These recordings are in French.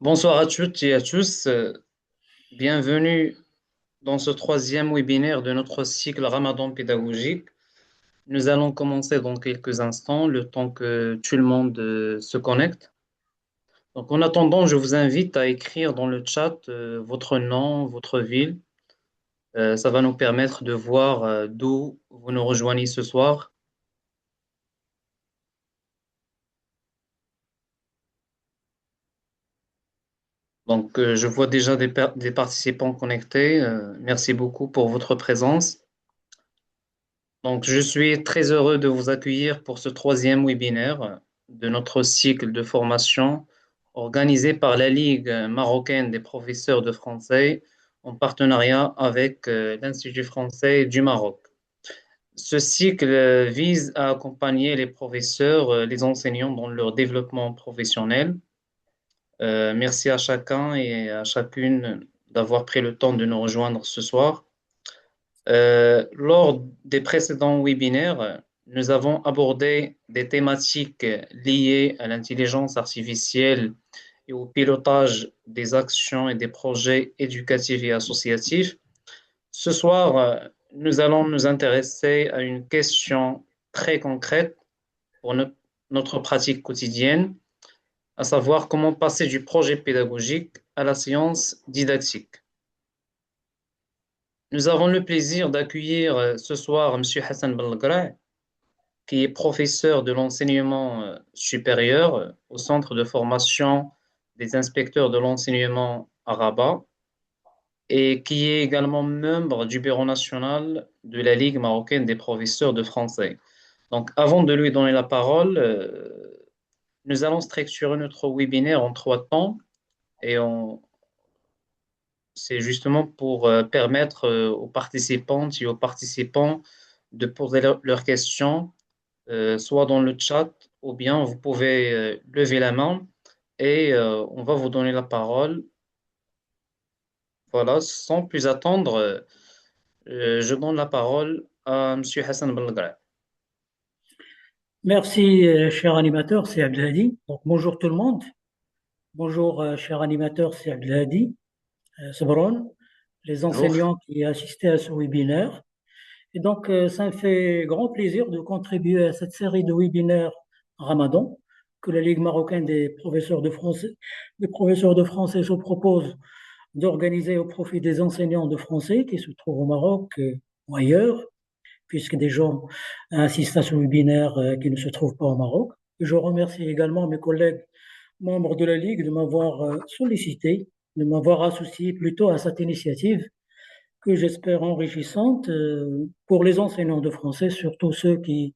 Bonsoir à toutes et à tous. Bienvenue dans ce troisième webinaire de notre cycle Ramadan pédagogique. Nous allons commencer dans quelques instants, le temps que tout le monde se connecte. Donc, en attendant, je vous invite à écrire dans le chat votre nom, votre ville. Ça va nous permettre de voir d'où vous nous rejoignez ce soir. Donc, je vois déjà des participants connectés. Merci beaucoup pour votre présence. Donc, je suis très heureux de vous accueillir pour ce troisième webinaire de notre cycle de formation organisé par la Ligue marocaine des professeurs de français en partenariat avec l'Institut français du Maroc. Ce cycle vise à accompagner les professeurs, les enseignants dans leur développement professionnel. Merci à chacun et à chacune d'avoir pris le temps de nous rejoindre ce soir. Lors des précédents webinaires, nous avons abordé des thématiques liées à l'intelligence artificielle et au pilotage des actions et des projets éducatifs et associatifs. Ce soir, nous allons nous intéresser à une question très concrète pour notre pratique quotidienne, à savoir comment passer du projet pédagogique à la séance didactique. Nous avons le plaisir d'accueillir ce soir M. Hassan Belgra, qui est professeur de l'enseignement supérieur au Centre de formation des inspecteurs de l'enseignement à Rabat et qui est également membre du bureau national de la Ligue marocaine des professeurs de français. Donc, avant de lui donner la parole, nous allons structurer notre webinaire en trois temps et c'est justement pour permettre aux participantes et aux participants de poser leurs questions, soit dans le chat, ou bien vous pouvez lever la main et on va vous donner la parole. Voilà, sans plus attendre, je donne la parole à M. Hassan Belgra. Merci, cher animateur, c'est Abdelhadi. Donc, bonjour tout le monde. Bonjour, cher animateur, c'est Abdelhadi Sebron, les Bonjour. enseignants qui assistaient à ce webinaire. Et donc, ça me fait grand plaisir de contribuer à cette série de webinaires Ramadan que la Ligue marocaine des professeurs de français se propose d'organiser au profit des enseignants de français qui se trouvent au Maroc ou ailleurs, puisque des gens assistent à ce webinaire qui ne se trouve pas au Maroc. Et je remercie également mes collègues membres de la Ligue de m'avoir sollicité, de m'avoir associé plutôt à cette initiative que j'espère enrichissante pour les enseignants de français, surtout ceux qui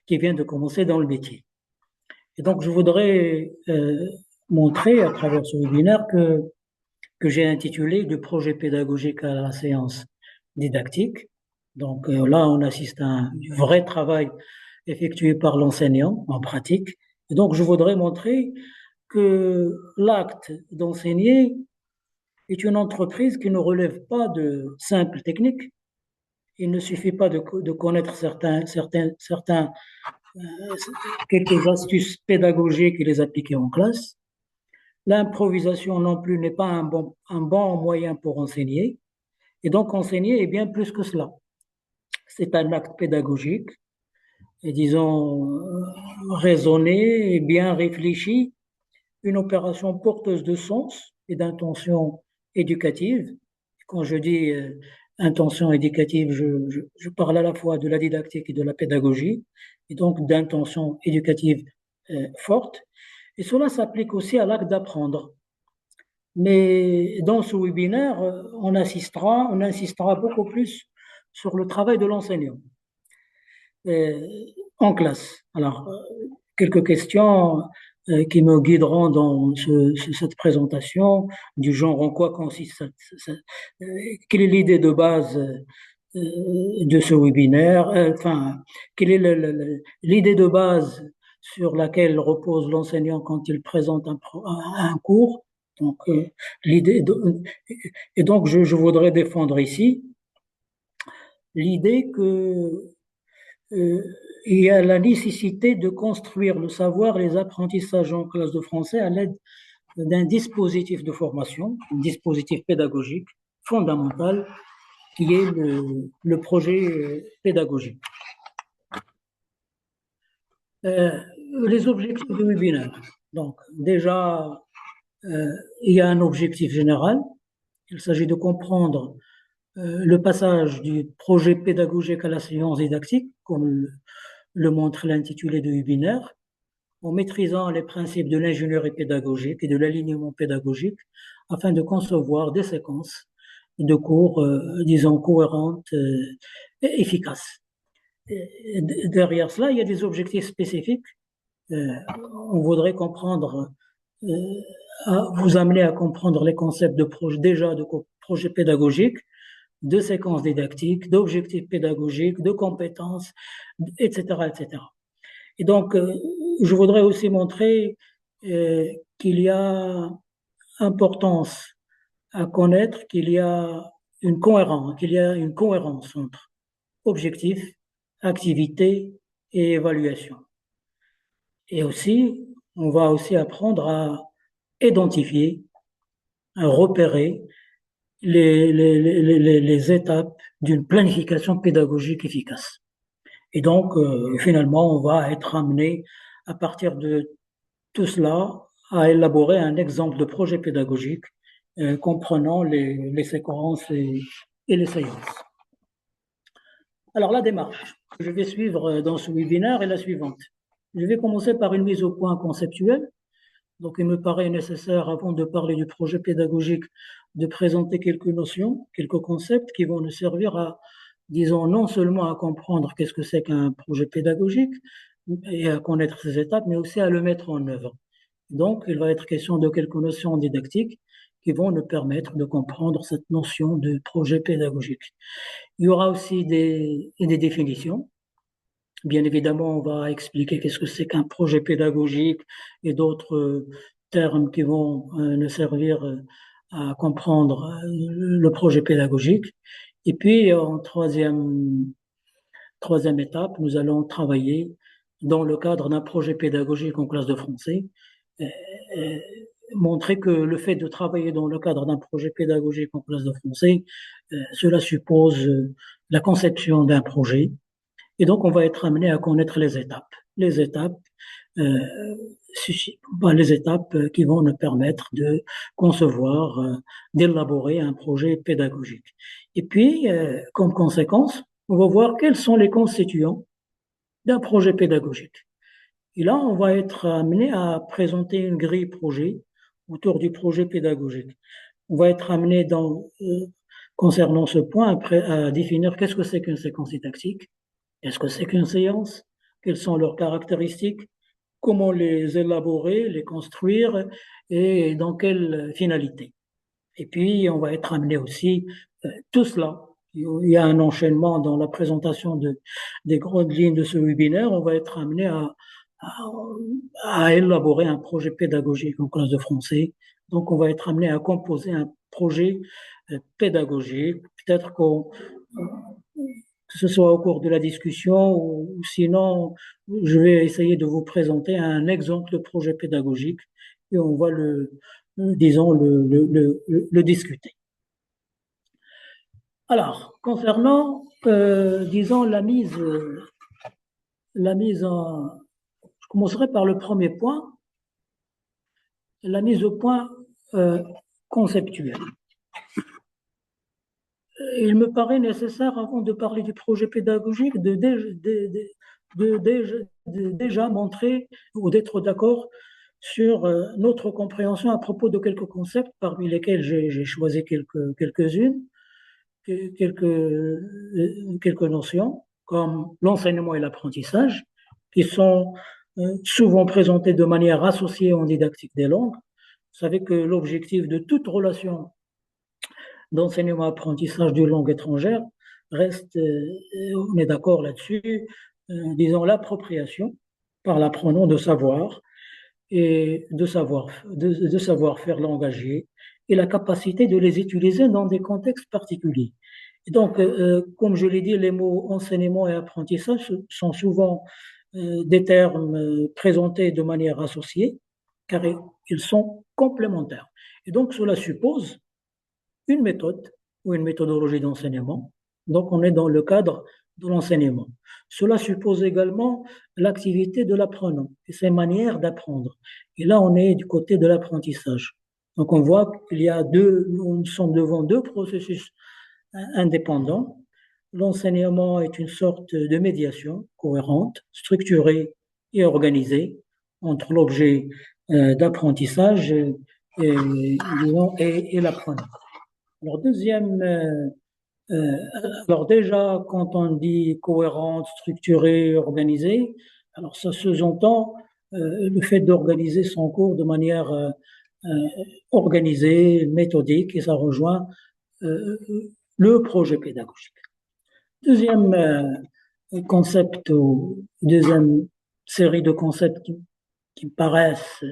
viennent de commencer dans le métier. Et donc, je voudrais montrer à travers ce webinaire que j'ai intitulé de projet pédagogique à la séance didactique. Donc là, on assiste à un vrai travail effectué par l'enseignant en pratique. Et donc, je voudrais montrer que l'acte d'enseigner est une entreprise qui ne relève pas de simples techniques. Il ne suffit pas de connaître quelques astuces pédagogiques et les appliquer en classe. L'improvisation non plus n'est pas un bon moyen pour enseigner. Et donc, enseigner est bien plus que cela. C'est un acte pédagogique, et disons, raisonné et bien réfléchi, une opération porteuse de sens et d'intention éducative. Quand je dis intention éducative, je parle à la fois de la didactique et de la pédagogie, et donc d'intention éducative forte. Et cela s'applique aussi à l'acte d'apprendre. Mais dans ce webinaire, on insistera beaucoup plus sur le travail de l'enseignant euh, en classe. Alors, quelques questions qui me guideront dans cette présentation, du genre en quoi consiste quelle est l'idée de base de ce webinaire, enfin, quelle est l'idée de base sur laquelle repose l'enseignant quand il présente un cours. Donc, l'idée de- et donc je voudrais défendre ici l'idée que euh, il y a la nécessité de construire le savoir et les apprentissages en classe de français à l'aide d'un dispositif de formation, un dispositif pédagogique fondamental qui est le projet pédagogique. Euh, les objectifs du webinaire. Donc, déjà, il y a un objectif général. Il s'agit de comprendre le passage du projet pédagogique à la science didactique, comme le montre l'intitulé du webinaire, en maîtrisant les principes de l'ingénierie pédagogique et de l'alignement pédagogique afin de concevoir des séquences de cours, disons, cohérentes et efficaces. Et derrière cela, il y a des objectifs spécifiques. On voudrait comprendre, vous amener à comprendre les concepts de projet, déjà de projet pédagogique, de séquences didactiques, d'objectifs pédagogiques, de compétences, etc., etc. Et donc, je voudrais aussi montrer qu'il y a importance à connaître qu'il y a une cohérence entre objectifs, activités et évaluation. Et aussi, on va aussi apprendre à identifier, à repérer les étapes d'une planification pédagogique efficace. Et donc, finalement, on va être amené, à partir de tout cela, à élaborer un exemple de projet pédagogique comprenant les séquences et les séances. Alors, la démarche que je vais suivre dans ce webinaire est la suivante. Je vais commencer par une mise au point conceptuelle. Donc, il me paraît nécessaire, avant de parler du projet pédagogique, de présenter quelques notions, quelques concepts qui vont nous servir à, disons, non seulement à comprendre qu'est-ce que c'est qu'un projet pédagogique et à connaître ses étapes, mais aussi à le mettre en œuvre. Donc, il va être question de quelques notions didactiques qui vont nous permettre de comprendre cette notion de projet pédagogique. Il y aura aussi des définitions. Bien évidemment, on va expliquer qu'est-ce que c'est qu'un projet pédagogique et d'autres termes qui vont nous servir à comprendre le projet pédagogique. Et puis, en troisième étape, nous allons travailler dans le cadre d'un projet pédagogique en classe de français, euh, euh, montrer que le fait de travailler dans le cadre d'un projet pédagogique en classe de français, cela suppose la conception d'un projet. Et donc, on va être amené à connaître les étapes. Euh, les étapes qui vont nous permettre de concevoir, d'élaborer un projet pédagogique. Et puis, comme conséquence, on va voir quels sont les constituants d'un projet pédagogique. Et là, on va être amené à présenter une grille projet autour du projet pédagogique. On va être amené concernant ce point après à définir qu'est-ce que c'est qu'une séquence didactique, qu'est-ce que c'est qu'une séance, quelles sont leurs caractéristiques, comment les élaborer, les construire et dans quelle finalité. Et puis, on va être amené aussi, tout cela, il y a un enchaînement dans la présentation des grandes lignes de ce webinaire, on va être amené à, à élaborer un projet pédagogique en classe de français. Donc, on va être amené à composer un projet pédagogique. Peut-être que ce soit au cours de la discussion ou sinon, je vais essayer de vous présenter un exemple de projet pédagogique et on va disons, le discuter. Alors, concernant, disons, la mise en, je commencerai par le premier point, la mise au point conceptuelle. Il me paraît nécessaire, avant de parler du projet pédagogique, de déjà montrer ou d'être d'accord sur notre compréhension à propos de quelques concepts, parmi lesquels j'ai choisi quelques-unes, quelques notions, comme l'enseignement et l'apprentissage, qui sont souvent présentés de manière associée en didactique des langues. Vous savez que l'objectif de toute relation d'enseignement-apprentissage d'une langue étrangère reste, on est d'accord là-dessus, disons l'appropriation par l'apprenant de savoir et de savoir-faire langagier et la capacité de les utiliser dans des contextes particuliers. Et donc, comme je l'ai dit, les mots enseignement et apprentissage sont souvent des termes présentés de manière associée, car ils sont complémentaires. Et donc, cela suppose une méthode ou une méthodologie d'enseignement. Donc, on est dans le cadre de l'enseignement. Cela suppose également l'activité de l'apprenant et ses manières d'apprendre. Et là, on est du côté de l'apprentissage. Donc, on voit qu'il y a nous sommes devant deux processus indépendants. L'enseignement est une sorte de médiation cohérente, structurée et organisée entre l'objet d'apprentissage et l'apprenant. Alors, euh, alors déjà, quand on dit cohérente, structurée, organisée, alors ça sous-entend le fait d'organiser son cours de manière euh, organisée, méthodique, et ça rejoint euh, le projet pédagogique. Deuxième concept ou deuxième série de concepts qui me paraissent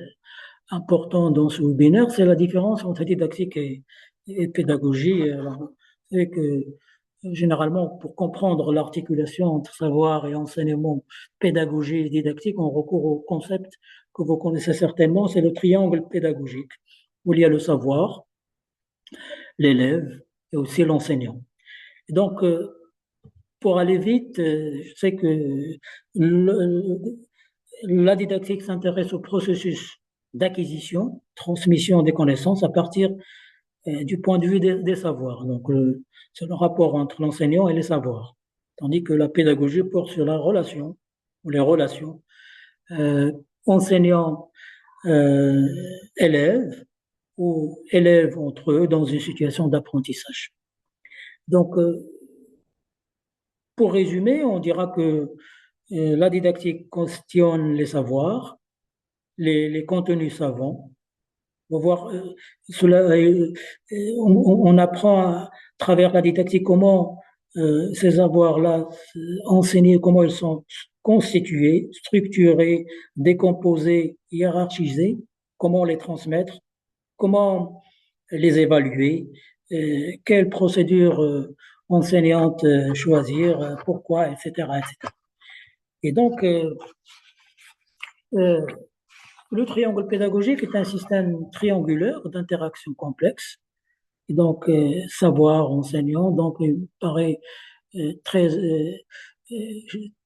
importants dans ce webinaire, c'est la différence entre didactique et pédagogie. Alors, c'est que généralement, pour comprendre l'articulation entre savoir et enseignement, pédagogie et didactique, on recourt au concept que vous connaissez certainement, c'est le triangle pédagogique, où il y a le savoir, l'élève et aussi l'enseignant. Et donc, pour aller vite, je sais que la didactique s'intéresse au processus d'acquisition, transmission des connaissances à partir du point de vue des savoirs. Donc, c'est le rapport entre l'enseignant et les savoirs. Tandis que la pédagogie porte sur la relation, ou les relations, euh, enseignant-élève ou élèves entre eux dans une situation d'apprentissage. Donc, pour résumer, on dira que la didactique questionne les savoirs, les contenus savants. On va voir, on apprend à travers la didactique comment ces savoirs-là enseigner, comment ils sont constitués, structurés, décomposés, hiérarchisés, comment les transmettre, comment les évaluer, quelle procédure enseignante choisir, pourquoi, etc., etc. Et donc, euh, le triangle pédagogique est un système triangulaire d'interaction complexe. Et donc, savoir, enseignant, donc, il paraît euh, très, euh,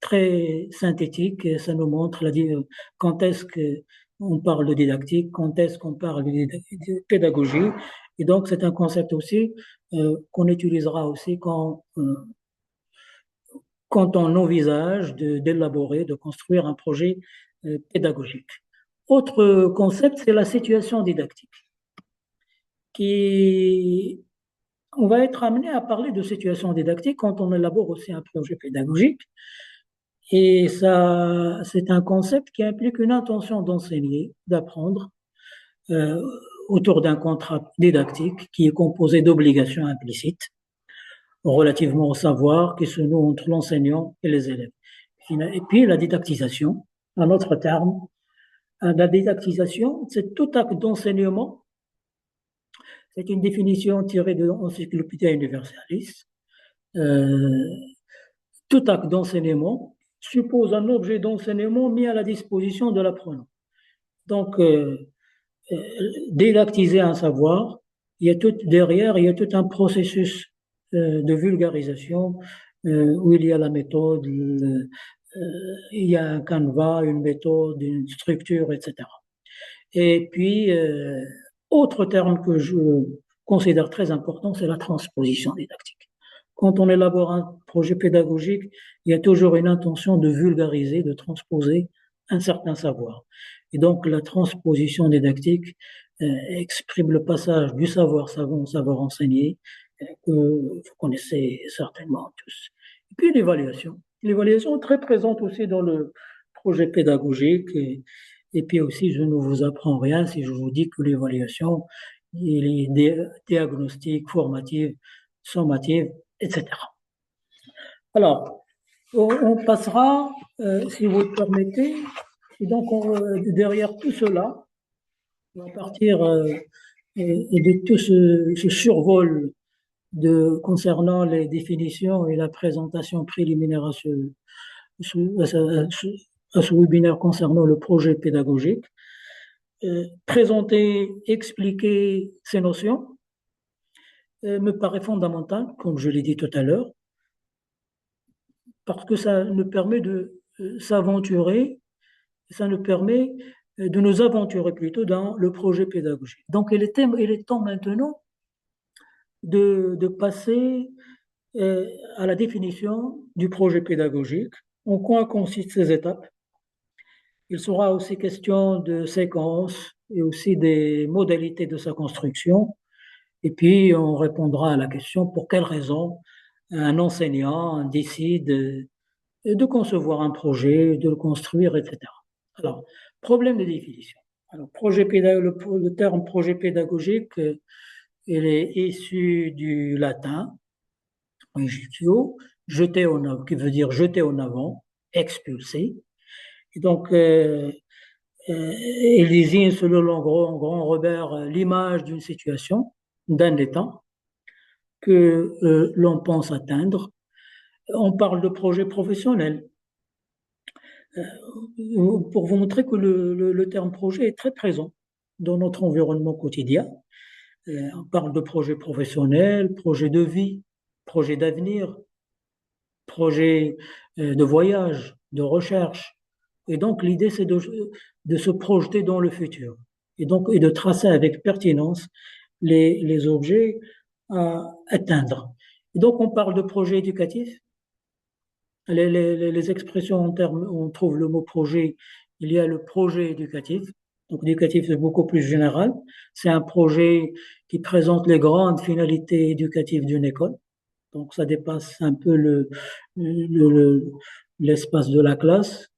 très synthétique. Et ça nous montre quand est-ce qu'on parle de didactique, quand est-ce qu'on parle de pédagogie. Et donc, c'est un concept aussi qu'on utilisera aussi quand on envisage d'élaborer, de construire un projet pédagogique. Autre concept, c'est la situation didactique, qui on va être amené à parler de situation didactique quand on élabore aussi un projet pédagogique. Et ça, c'est un concept qui implique une intention d'enseigner, d'apprendre, euh, autour d'un contrat didactique qui est composé d'obligations implicites relativement au savoir qui se noue entre l'enseignant et les élèves. Et puis la didactisation, un autre terme, la didactisation, c'est tout acte d'enseignement. C'est une définition tirée de l'Encyclopédie Universalis. Euh, Tout acte d'enseignement suppose un objet d'enseignement mis à la disposition de l'apprenant. Donc, euh, didactiser un savoir, derrière, il y a tout un processus de vulgarisation où il y a la méthode, il y a un canevas, une méthode, une structure, etc. Et puis, autre terme que je considère très important, c'est la transposition didactique. Quand on élabore un projet pédagogique, il y a toujours une intention de vulgariser, de transposer un certain savoir. Et donc, la transposition didactique exprime le passage du savoir savant au savoir enseigné, que vous connaissez certainement tous. Et puis, l'évaluation. L'évaluation est très présente aussi dans le projet pédagogique. Et puis aussi, je ne vous apprends rien si je vous dis que l'évaluation, il est diagnostique, formative, sommative, etc. Alors, on passera, si vous le permettez, et donc derrière tout cela, à partir de tout ce survol concernant les définitions et la présentation préliminaire à ce webinaire concernant le projet pédagogique, présenter, expliquer ces notions me paraît fondamental, comme je l'ai dit tout à l'heure, parce que ça nous permet de s'aventurer, ça nous permet de nous aventurer plutôt dans le projet pédagogique. Donc, il est temps maintenant de passer à la définition du projet pédagogique. En quoi consistent ces étapes? Il sera aussi question de séquences et aussi des modalités de sa construction. Et puis, on répondra à la question pour quelles raisons un enseignant décide de concevoir un projet, de le construire, etc. Alors, problème de définition. Alors, le terme projet pédagogique, il est issu du latin, projectio, qui veut dire jeter en avant, expulser. Et donc, il désigne, selon le grand Robert, l'image d'une situation, d'un état que l'on pense atteindre. On parle de projet professionnel. Pour vous montrer que le terme projet est très présent dans notre environnement quotidien. On parle de projet professionnel, projet de vie, projet d'avenir, projet de voyage, de recherche. Et donc, l'idée, c'est de se projeter dans le futur et de tracer avec pertinence les objets à atteindre. Et donc, on parle de projet éducatif. Les expressions en termes, on trouve le mot projet, il y a le projet éducatif. Donc, l'éducatif, c'est beaucoup plus général. C'est un projet qui présente les grandes finalités éducatives d'une école. Donc, ça dépasse un peu le- l'espace de la classe.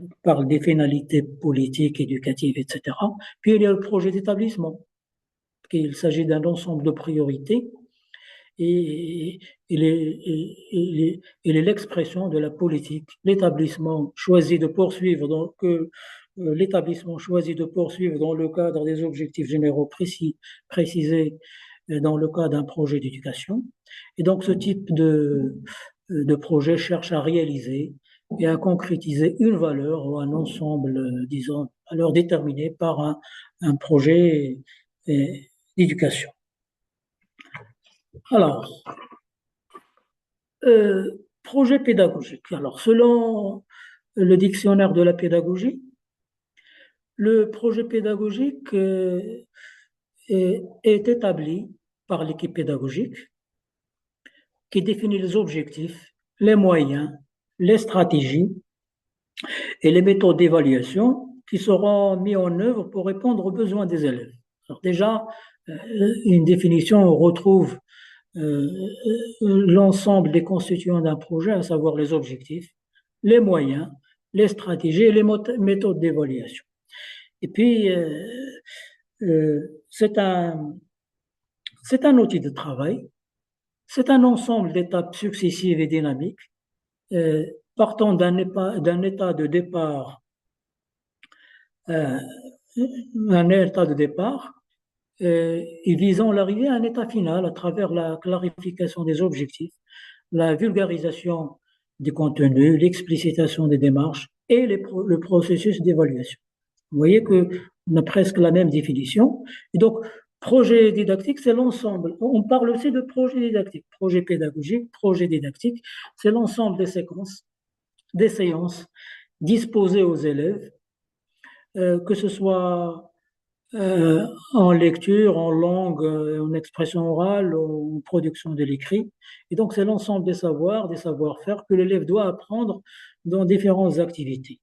On parle des finalités politiques, éducatives, etc. Puis, il y a le projet d'établissement, qu'il s'agit d'un ensemble de priorités et il est l'expression de la politique. L'établissement choisit de poursuivre, l'établissement choisit de poursuivre dans le cadre des objectifs généraux précisés dans le cadre d'un projet d'éducation. Et donc, ce type de projet cherche à réaliser et à concrétiser une valeur ou un ensemble, disons, alors déterminé par un projet d'éducation. Alors, projet pédagogique. Alors, selon le dictionnaire de la pédagogie, le projet pédagogique est établi par l'équipe pédagogique qui définit les objectifs, les moyens, les stratégies et les méthodes d'évaluation qui seront mis en œuvre pour répondre aux besoins des élèves. Alors déjà, une définition, on retrouve l'ensemble des constituants d'un projet, à savoir les objectifs, les moyens, les stratégies et les méthodes d'évaluation. Et puis, c'est un outil de travail, c'est un ensemble d'étapes successives et dynamiques, euh, partant d'un état de départ, euh, un état de départ et visant l'arrivée à un état final à travers la clarification des objectifs, la vulgarisation des contenus, l'explicitation des démarches et le processus d'évaluation. Vous voyez qu'on a presque la même définition. Et donc, projet didactique, c'est l'ensemble. On parle aussi de projet didactique, projet pédagogique, projet didactique, c'est l'ensemble des séquences, des séances disposées aux élèves, que ce soit en lecture, en langue, en expression orale, en production de l'écrit. Et donc, c'est l'ensemble des savoirs, des savoir-faire que l'élève doit apprendre dans différentes activités.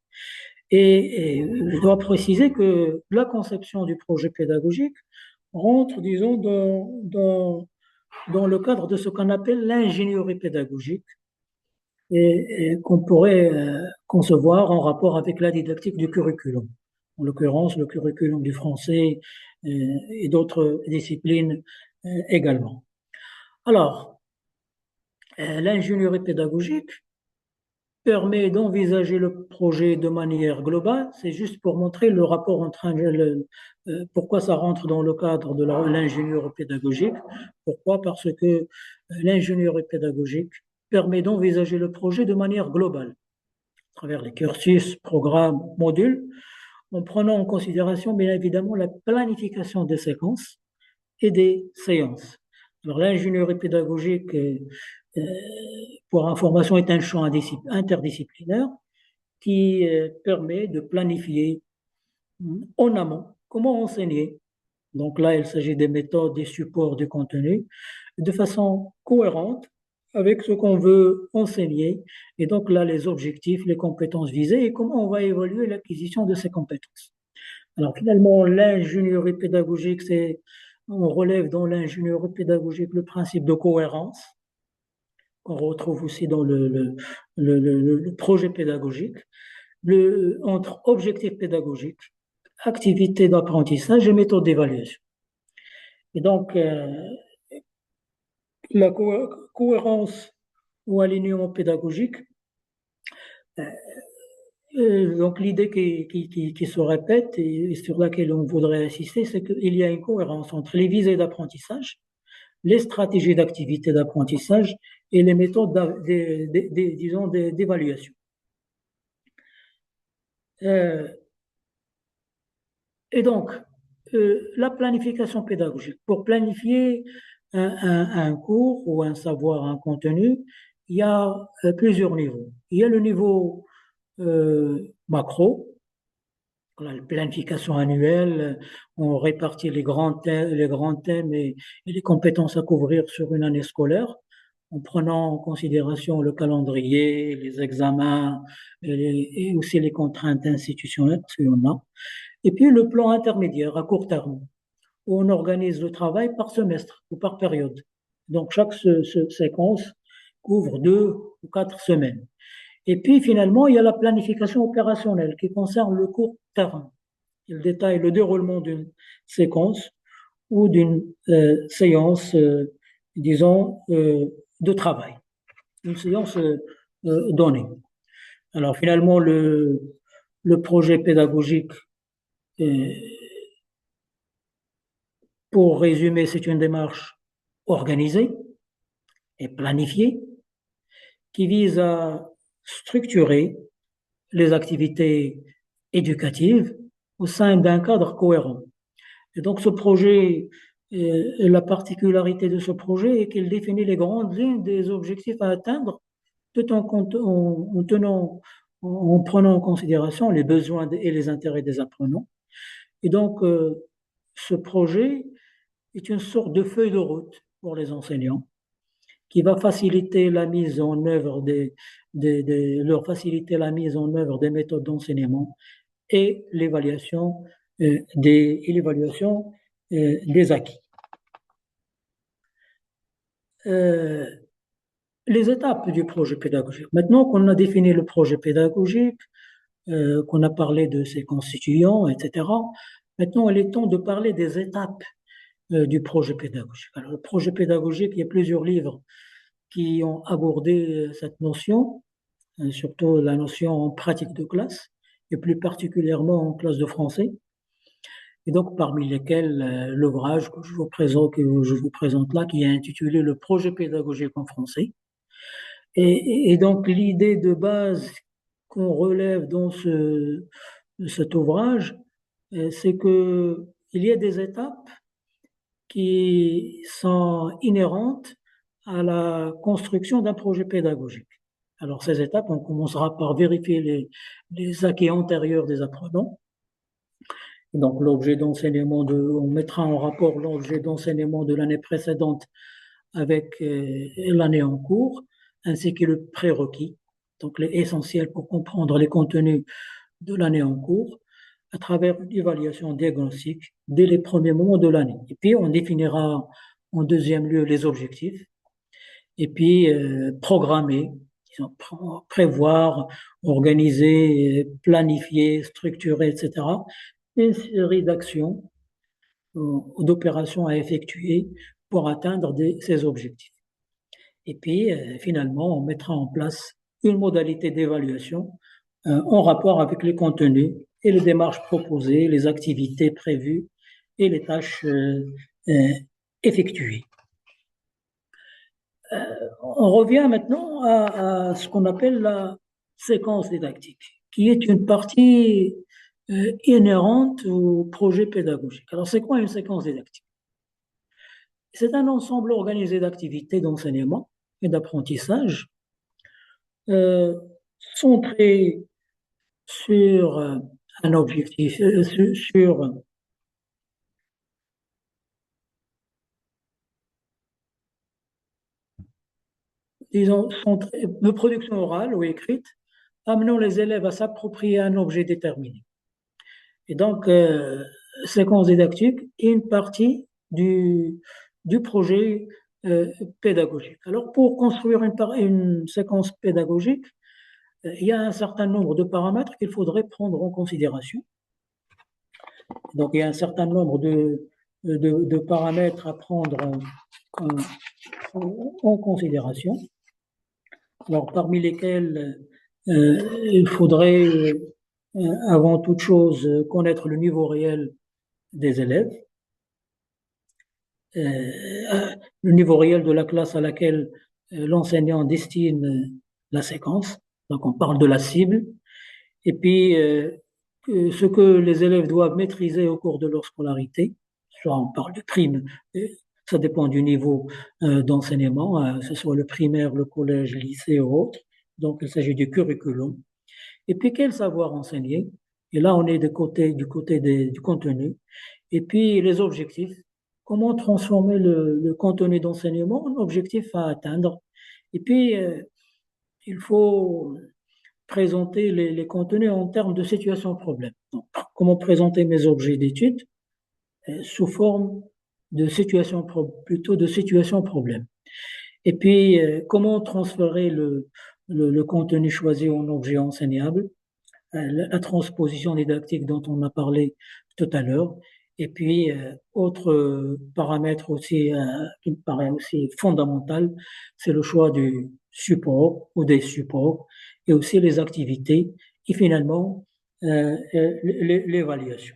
Et je dois préciser que la conception du projet pédagogique rentre, disons, dans le cadre de ce qu'on appelle l'ingénierie pédagogique et qu'on pourrait concevoir en rapport avec la didactique du curriculum. En l'occurrence, le curriculum du français et d'autres disciplines également. Alors, l'ingénierie pédagogique permet d'envisager le projet de manière globale. C'est juste pour montrer le rapport entre pourquoi ça rentre dans le cadre de l'ingénierie pédagogique. Pourquoi? Parce que l'ingénierie pédagogique permet d'envisager le projet de manière globale, à travers les cursus, programmes, modules. en prenant en considération bien évidemment la planification des séquences et des séances. Alors l'ingénierie pédagogique, euh, pour information, est un champ interdisciplinaire qui permet de planifier en amont comment enseigner. Donc là, il s'agit des méthodes, des supports, du contenu, de façon cohérente avec ce qu'on veut enseigner. Et donc là, les objectifs, les compétences visées et comment on va évaluer l'acquisition de ces compétences. Alors finalement, l'ingénierie pédagogique, on relève dans l'ingénierie pédagogique le principe de cohérence qu'on retrouve aussi dans le projet pédagogique, entre objectifs pédagogiques, activités d'apprentissage et méthodes d'évaluation. Et donc, la cohérence ou alignement pédagogique, donc l'idée qui se répète et sur laquelle on voudrait insister, c'est qu'il y a une cohérence entre les visées d'apprentissage, les stratégies d'activité d'apprentissage et les méthodes disons, d'évaluation. Euh, et donc, la planification pédagogique. Pour planifier un cours ou un savoir, un contenu, il y a plusieurs niveaux. Il y a le niveau macro, la planification annuelle, on répartit les grands thèmes et les compétences à couvrir sur une année scolaire, en prenant en considération le calendrier, les examens et aussi les contraintes institutionnelles, si on a. Et puis le plan intermédiaire à court terme, où on organise le travail par semestre ou par période. Donc chaque séquence couvre 2 ou 4 semaines. Et puis finalement, il y a la planification opérationnelle qui concerne le court terme. Il détaille le déroulement d'une séquence ou d'une séance, disons, de travail, une séance donnée. Alors finalement, le projet pédagogique, euh, pour résumer, c'est une démarche organisée et planifiée qui vise à structurer les activités éducatives au sein d'un cadre cohérent. Et donc ce projet, la particularité de ce projet est qu'il définit les grandes lignes des objectifs à atteindre tout en prenant en considération les besoins et les intérêts des apprenants. Et donc ce projet est une sorte de feuille de route pour les enseignants qui va faciliter la mise en œuvre leur faciliter la mise en œuvre des méthodes d'enseignement et l'évaluation des acquis. Euh, les étapes du projet pédagogique. Maintenant qu'on a défini le projet pédagogique, qu'on a parlé de ses constituants, etc., maintenant il est temps de parler des étapes du projet pédagogique. Alors, le projet pédagogique, il y a plusieurs livres qui ont abordé cette notion, surtout la notion en pratique de classe, et plus particulièrement en classe de français. Et donc, parmi lesquels l'ouvrage que je vous présente là, qui est intitulé Le projet pédagogique en français. Et donc, l'idée de base qu'on relève dans cet ouvrage, c'est que il y a des étapes qui sont inhérentes à la construction d'un projet pédagogique. Alors, ces étapes, on commencera par vérifier les acquis antérieurs des apprenants. Donc, on mettra en rapport l'objet d'enseignement de l'année précédente avec l'année en cours, ainsi que le prérequis, donc l'essentiel pour comprendre les contenus de l'année en cours, à travers une évaluation diagnostique dès les premiers moments de l'année. Et puis, on définira en deuxième lieu les objectifs, et puis programmer, prévoir, organiser, planifier, structurer, etc. Une série d'actions d'opérations à effectuer pour atteindre ces objectifs. Et puis, finalement, on mettra en place une modalité d'évaluation en rapport avec les contenus et les démarches proposées, les activités prévues et les tâches effectuées. On revient maintenant à ce qu'on appelle la séquence didactique, qui est une partie inhérente au projet pédagogique. Alors, c'est quoi une séquence didactique? C'est un ensemble organisé d'activités d'enseignement et d'apprentissage euh, centré sur un objectif, disons, de production orale ou écrite, amenant les élèves à s'approprier un objet déterminé. Et donc, séquence didactique est une partie du projet pédagogique. Alors, pour construire une séquence pédagogique, il y a un certain nombre de paramètres qu'il faudrait prendre en considération. Donc, il y a un certain nombre de paramètres à prendre en considération. Alors, parmi lesquels il faudrait avant toute chose connaître le niveau réel des élèves, le niveau réel de la classe à laquelle l'enseignant destine la séquence. Donc, on parle de la cible. Et puis, ce que les élèves doivent maîtriser au cours de leur scolarité, soit on parle de primes, ça dépend du niveau d'enseignement, que ce soit le primaire, le collège, le lycée ou autre. Donc, il s'agit du curriculum. Et puis, quel savoir enseigner? Et là, on est du côté du contenu. Et puis, les objectifs. Comment transformer le contenu d'enseignement en objectif à atteindre? Et puis, il faut présenter les contenus en termes de situation-problème. Donc, comment présenter mes objets d'étude sous forme de situation, plutôt de situation-problème. Et puis, comment transférer le contenu choisi en objet enseignable, la transposition didactique dont on a parlé tout à l'heure. Et puis, autre paramètre aussi qui me paraît aussi fondamental, c'est le choix du support ou des supports et aussi les activités et finalement l'évaluation.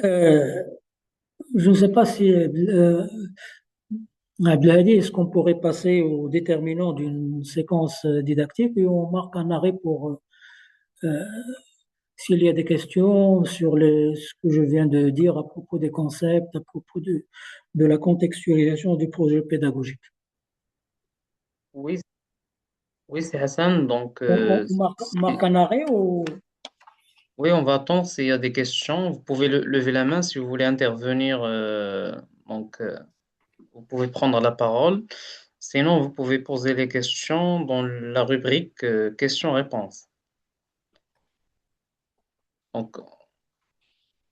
Euh, je ne sais pas si, Abdelhadi, est-ce qu'on pourrait passer aux déterminants d'une séquence didactique et on marque un arrêt pour euh, s'il y a des questions sur ce que je viens de dire à propos des concepts, à propos de la contextualisation du projet pédagogique. Oui, oui, c'est Hassan. Donc, On marque un arrêt ou... oui, on va attendre s'il y a des questions. Vous pouvez lever la main si vous voulez intervenir. Donc, vous pouvez prendre la parole. Sinon, vous pouvez poser les questions dans la rubrique questions-réponses. Donc,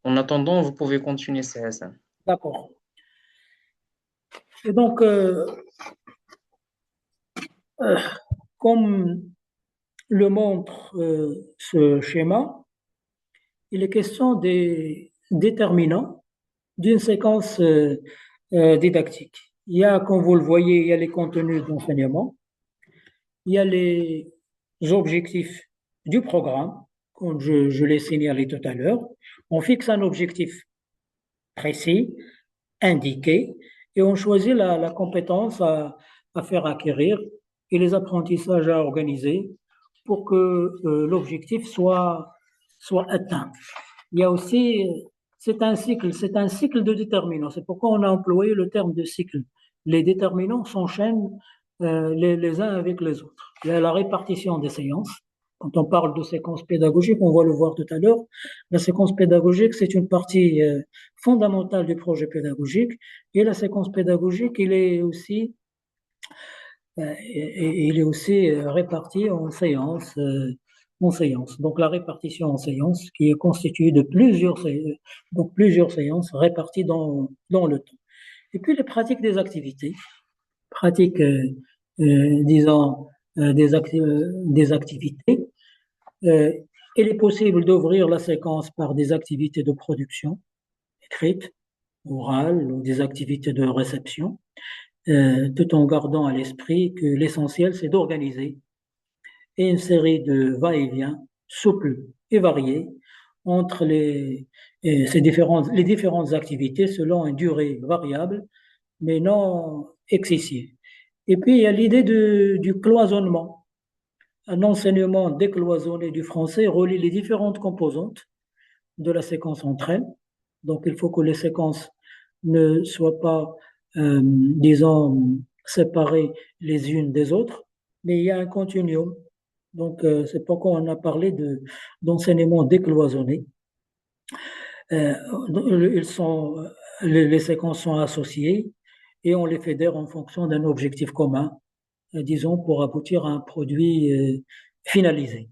en attendant, vous pouvez continuer, c'est Hassan. D'accord. Et donc, euh, comme le montre ce schéma, il est question des déterminants d'une séquence didactique. Il y a, comme vous le voyez, il y a les contenus d'enseignement, il y a les objectifs du programme, comme je l'ai signalé tout à l'heure. On fixe un objectif précis, indiqué, et on choisit la compétence à faire acquérir et les apprentissages à organiser pour que l'objectif soit atteint. Il y a aussi, c'est un cycle de déterminants. C'est pourquoi on a employé le terme de cycle. Les déterminants s'enchaînent les uns avec les autres. Il y a la répartition des séances. Quand on parle de séquence pédagogique, on va le voir tout à l'heure. La séquence pédagogique, c'est une partie fondamentale du projet pédagogique. Et la séquence pédagogique, il est aussi réparti en séances. Donc la répartition en séances qui est constituée de plusieurs séances réparties dans le temps. Et puis les pratiques des activités, pratiques, disons, des activités. Il est possible d'ouvrir la séquence par des activités de production écrite, orale ou des activités de réception, tout en gardant à l'esprit que l'essentiel, c'est d'organiser et une série de va-et-vient souples et variés entre les différentes activités selon une durée variable, mais non excessive. Et puis, il y a l'idée du cloisonnement. un enseignement décloisonné du français relie les différentes composantes de la séquence entre elles. Donc, il faut que les séquences ne soient pas, disons, séparées les unes des autres, mais il y a un continuum. Donc, c'est pourquoi on a parlé d'enseignement décloisonné. Euh, ils sont, les séquences sont associées et on les fédère en fonction d'un objectif commun, disons, pour aboutir à un produit finalisé.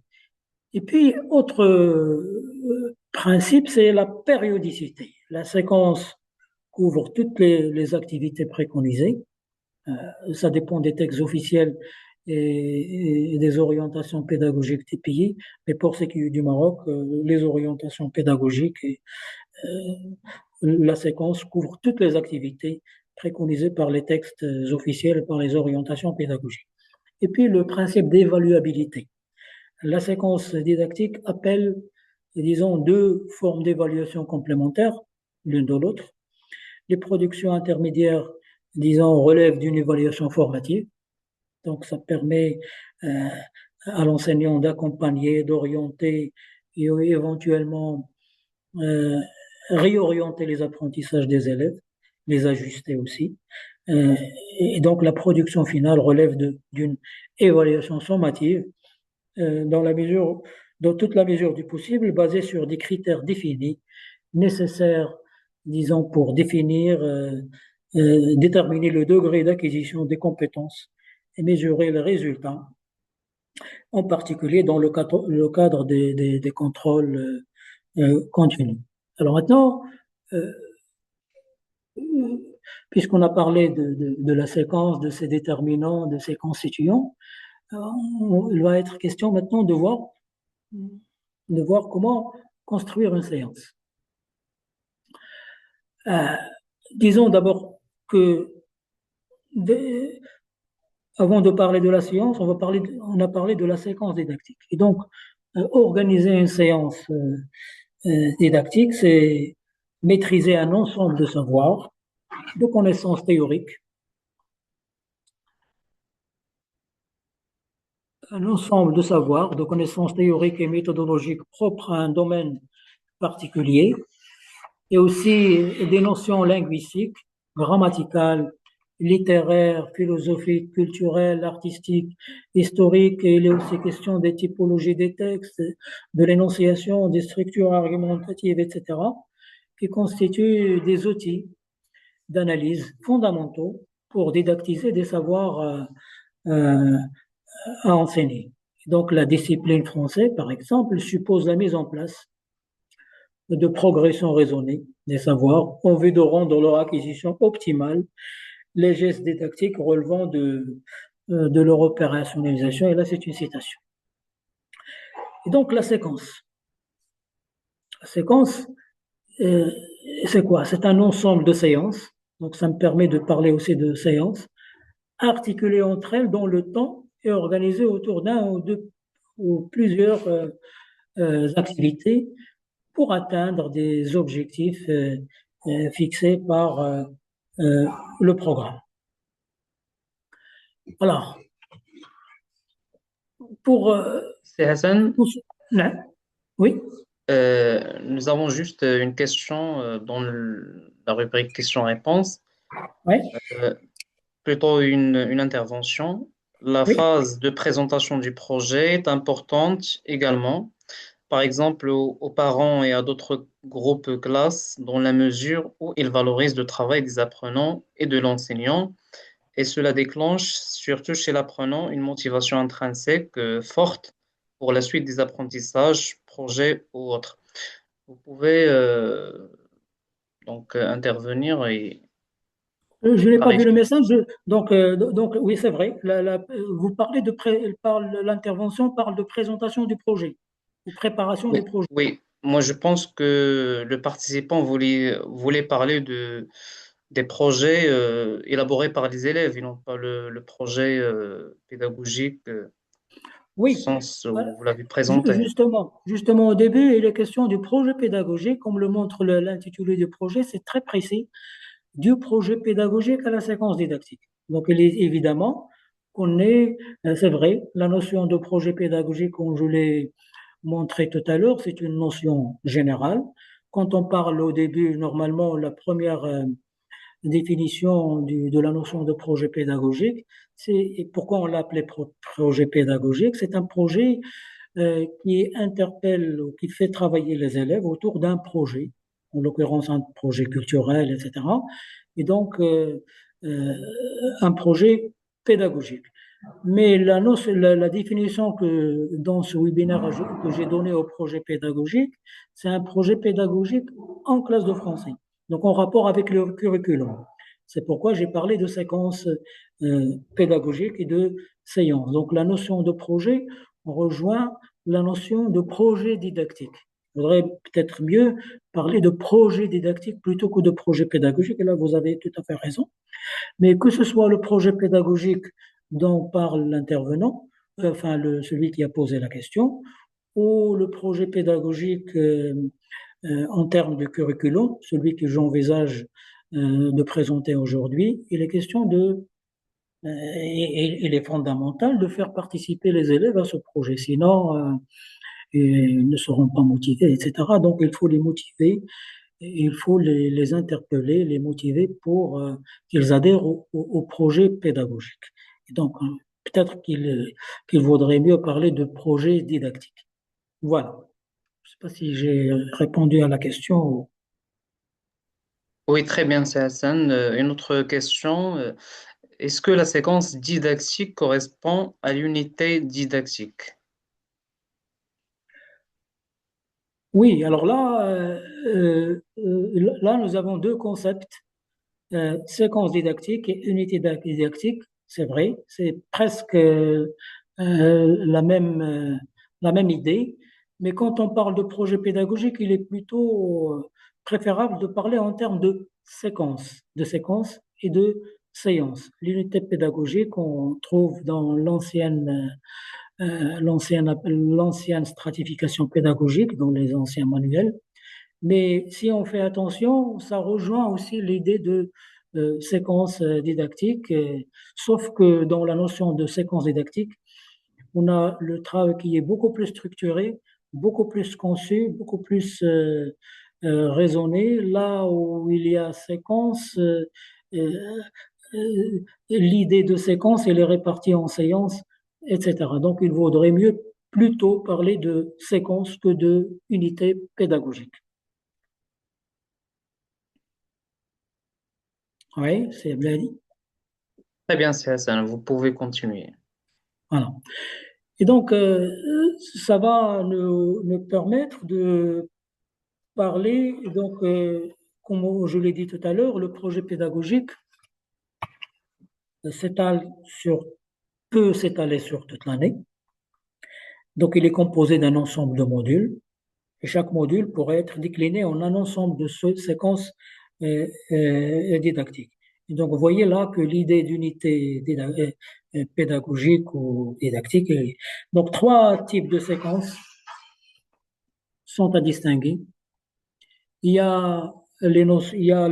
Et puis, autre principe, c'est la périodicité. La séquence couvre toutes les activités préconisées. Ça dépend des textes officiels et des orientations pédagogiques des pays. Mais pour ce qui est du Maroc, les orientations pédagogiques et la séquence couvre toutes les activités préconisées par les textes officiels et par les orientations pédagogiques. Et puis, le principe d'évaluabilité. La séquence didactique appelle, disons, deux formes d'évaluation complémentaires, l'une de l'autre. Les productions intermédiaires, disons, relèvent d'une évaluation formative. Donc, ça permet euh, à l'enseignant d'accompagner, d'orienter et éventuellement euh, réorienter les apprentissages des élèves, les ajuster aussi. Euh, et donc, la production finale relève d'une évaluation sommative dans la mesure, dans toute la mesure du possible, basée sur des critères définis, nécessaires, disons, pour déterminer le degré d'acquisition des compétences et mesurer les résultats, en particulier dans le cadre des contrôles continus. Alors maintenant, euh, puisqu'on a parlé de la séquence, de ses déterminants, de ses constituants, il va être question maintenant de voir comment construire une séance. Euh, disons d'abord que de- avant de parler de la séance, on a parlé de la séquence didactique. Et donc, organiser une séance didactique, c'est maîtriser un ensemble de savoirs, de connaissances théoriques, un ensemble de savoirs, de connaissances théoriques et méthodologiques propres à un domaine particulier, et aussi des notions linguistiques, grammaticales, littéraires, philosophiques, culturelles, artistiques, historiques, et il est aussi question des typologies des textes, de l'énonciation, des structures argumentatives, etc., qui constituent des outils d'analyse fondamentaux pour didactiser des savoirs euh, à enseigner. Donc la discipline française, par exemple, suppose la mise en place de progression raisonnée des savoirs en vue de rendre leur acquisition optimale, les gestes didactiques relevant de leur opérationnalisation. Et là, c'est une citation. Et donc, la séquence. La séquence, euh, c'est quoi? C'est un ensemble de séances. Donc, ça me permet de parler aussi de séances, articulées entre elles dans le temps et organisées autour d'un ou deux ou plusieurs activités pour atteindre des objectifs fixés par euh, le programme. Alors, pour, C'est Hassan. pour ce- non, oui, Nous avons juste une question dans la rubrique questions-réponses, oui, euh, plutôt une intervention. La oui. phase de présentation du projet est importante également, par exemple aux parents et à d'autres groupes classes, dans la mesure où ils valorisent le travail des apprenants et de l'enseignant, et cela déclenche, surtout chez l'apprenant, une motivation intrinsèque forte pour la suite des apprentissages, projets ou autres. Vous pouvez intervenir et Je n'ai pas vu le clarifier. message, donc oui, c'est vrai. Vous parlez l'intervention parle de présentation du projet ou préparation du Oui, projet. oui. Moi je pense que le participant voulait parler des projets élaborés par les élèves et non pas le projet pédagogique au Oui, sens voilà. où vous l'avez présenté. Justement, au début, il est question du projet pédagogique, comme le montre l'intitulé du projet, c'est très précis, du projet pédagogique à la séquence didactique. Donc, il est évidemment, connaît, c'est vrai, la notion de projet pédagogique, comme je l'ai montré tout à l'heure, c'est une notion générale. Quand on parle au début, normalement, la première définition de la notion de projet pédagogique, c'est et pourquoi on l'appelait projet pédagogique. C'est un projet qui interpelle ou qui fait travailler les élèves autour d'un projet, en l'occurrence un projet culturel, etc. Et donc, euh, un projet pédagogique. Mais la définition que dans ce webinaire que j'ai donné au projet pédagogique, c'est un projet pédagogique en classe de français, donc en rapport avec le curriculum. C'est pourquoi j'ai parlé de séquences pédagogiques et de séances. Donc la notion de projet rejoint la notion de projet didactique. Il faudrait peut-être mieux parler de projet didactique plutôt que de projet pédagogique. Et là, vous avez tout à fait raison. Mais que ce soit le projet pédagogique dont parle l'intervenant, enfin celui qui a posé la question, ou le projet pédagogique en termes de curriculum, celui que j'envisage de présenter aujourd'hui, il est question il est fondamental de faire participer les élèves à ce projet, sinon ils ne seront pas motivés, etc. Donc il faut les motiver, il faut les interpeller, les motiver pour qu'ils adhèrent au projet pédagogique. Et donc peut-être qu'il vaudrait mieux parler de projet didactique. Voilà. Je ne sais pas si j'ai répondu à la question. Oui, très bien, c'est Hassan. Une autre question. Est-ce que la séquence didactique correspond à l'unité didactique? Oui, alors là, là, nous avons deux concepts, séquence didactique et unité didactique. C'est vrai, c'est presque la même idée. Mais quand on parle de projet pédagogique, il est plutôt préférable de parler en termes de séquence et de séance. L'unité pédagogique, on trouve dans l'ancienne stratification pédagogique, dans les anciens manuels. Mais si on fait attention, ça rejoint aussi l'idée de séquence didactique, sauf que dans la notion de séquence didactique, on a le travail qui est beaucoup plus structuré, beaucoup plus conçu, beaucoup plus raisonné. Là où il y a séquence, euh, l'idée de séquence, elle est répartie en séances, etc. Donc, il vaudrait mieux plutôt parler de séquence que de unité pédagogique. Oui, c'est bien dit. Très bien, c'est Hassan. Vous pouvez continuer. Voilà. Et donc, ça va nous permettre de parler, donc, comme je l'ai dit tout à l'heure, le projet pédagogique s'étale sur, peut s'étaler sur toute l'année. Donc, il est composé d'un ensemble de modules. Et chaque module pourrait être décliné en un ensemble de séquences didactiques. Et donc, vous voyez là que l'idée d'unité pédagogique ou didactique, donc trois types de séquences sont à distinguer. Il y a il y a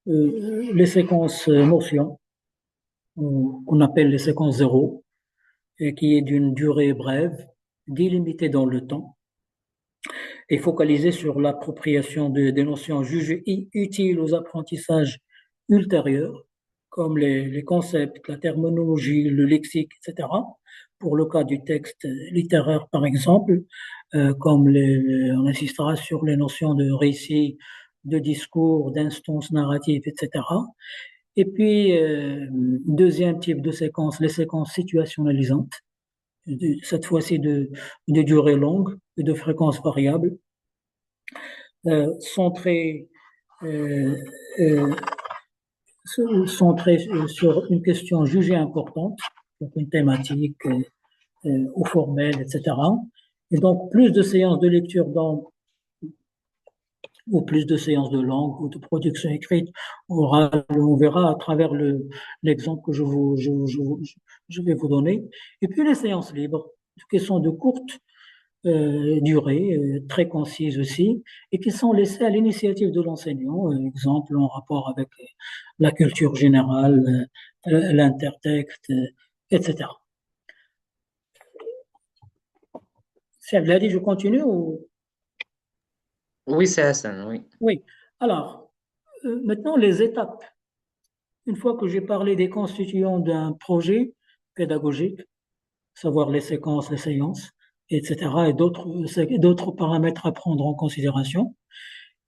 les séquences notions, qu'on appelle les séquences zéro, et qui est d'une durée brève, délimitée dans le temps, et focalisée sur l'appropriation des notions jugées utiles aux apprentissages ultérieurs, comme les concepts, la terminologie, le lexique, etc. Pour le cas du texte littéraire, par exemple, comme on insistera sur les notions de récit, de discours, d'instance narrative, etc. Et puis, deuxième type de séquence, les séquences situationnalisantes, cette fois-ci de durée longue et de fréquence variable, centrées euh, euh, centrées sur une question jugée importante, donc une thématique ou formelle, etc. Et donc, plus de séances de lecture ou plus de séances de langue ou de production écrite orale, on verra à travers l'exemple que je vais vous donner. Et puis les séances libres, qui sont de courte durée, très concises aussi, et qui sont laissées à l'initiative de l'enseignant, exemple en rapport avec la culture générale, l'intertexte, etc. C'est dit, je continue ou... Oui, c'est Hassan, oui. Oui. Alors, maintenant, les étapes. Une fois que j'ai parlé des constituants d'un projet pédagogique, savoir les séquences, les séances, etc., et d'autres paramètres à prendre en considération,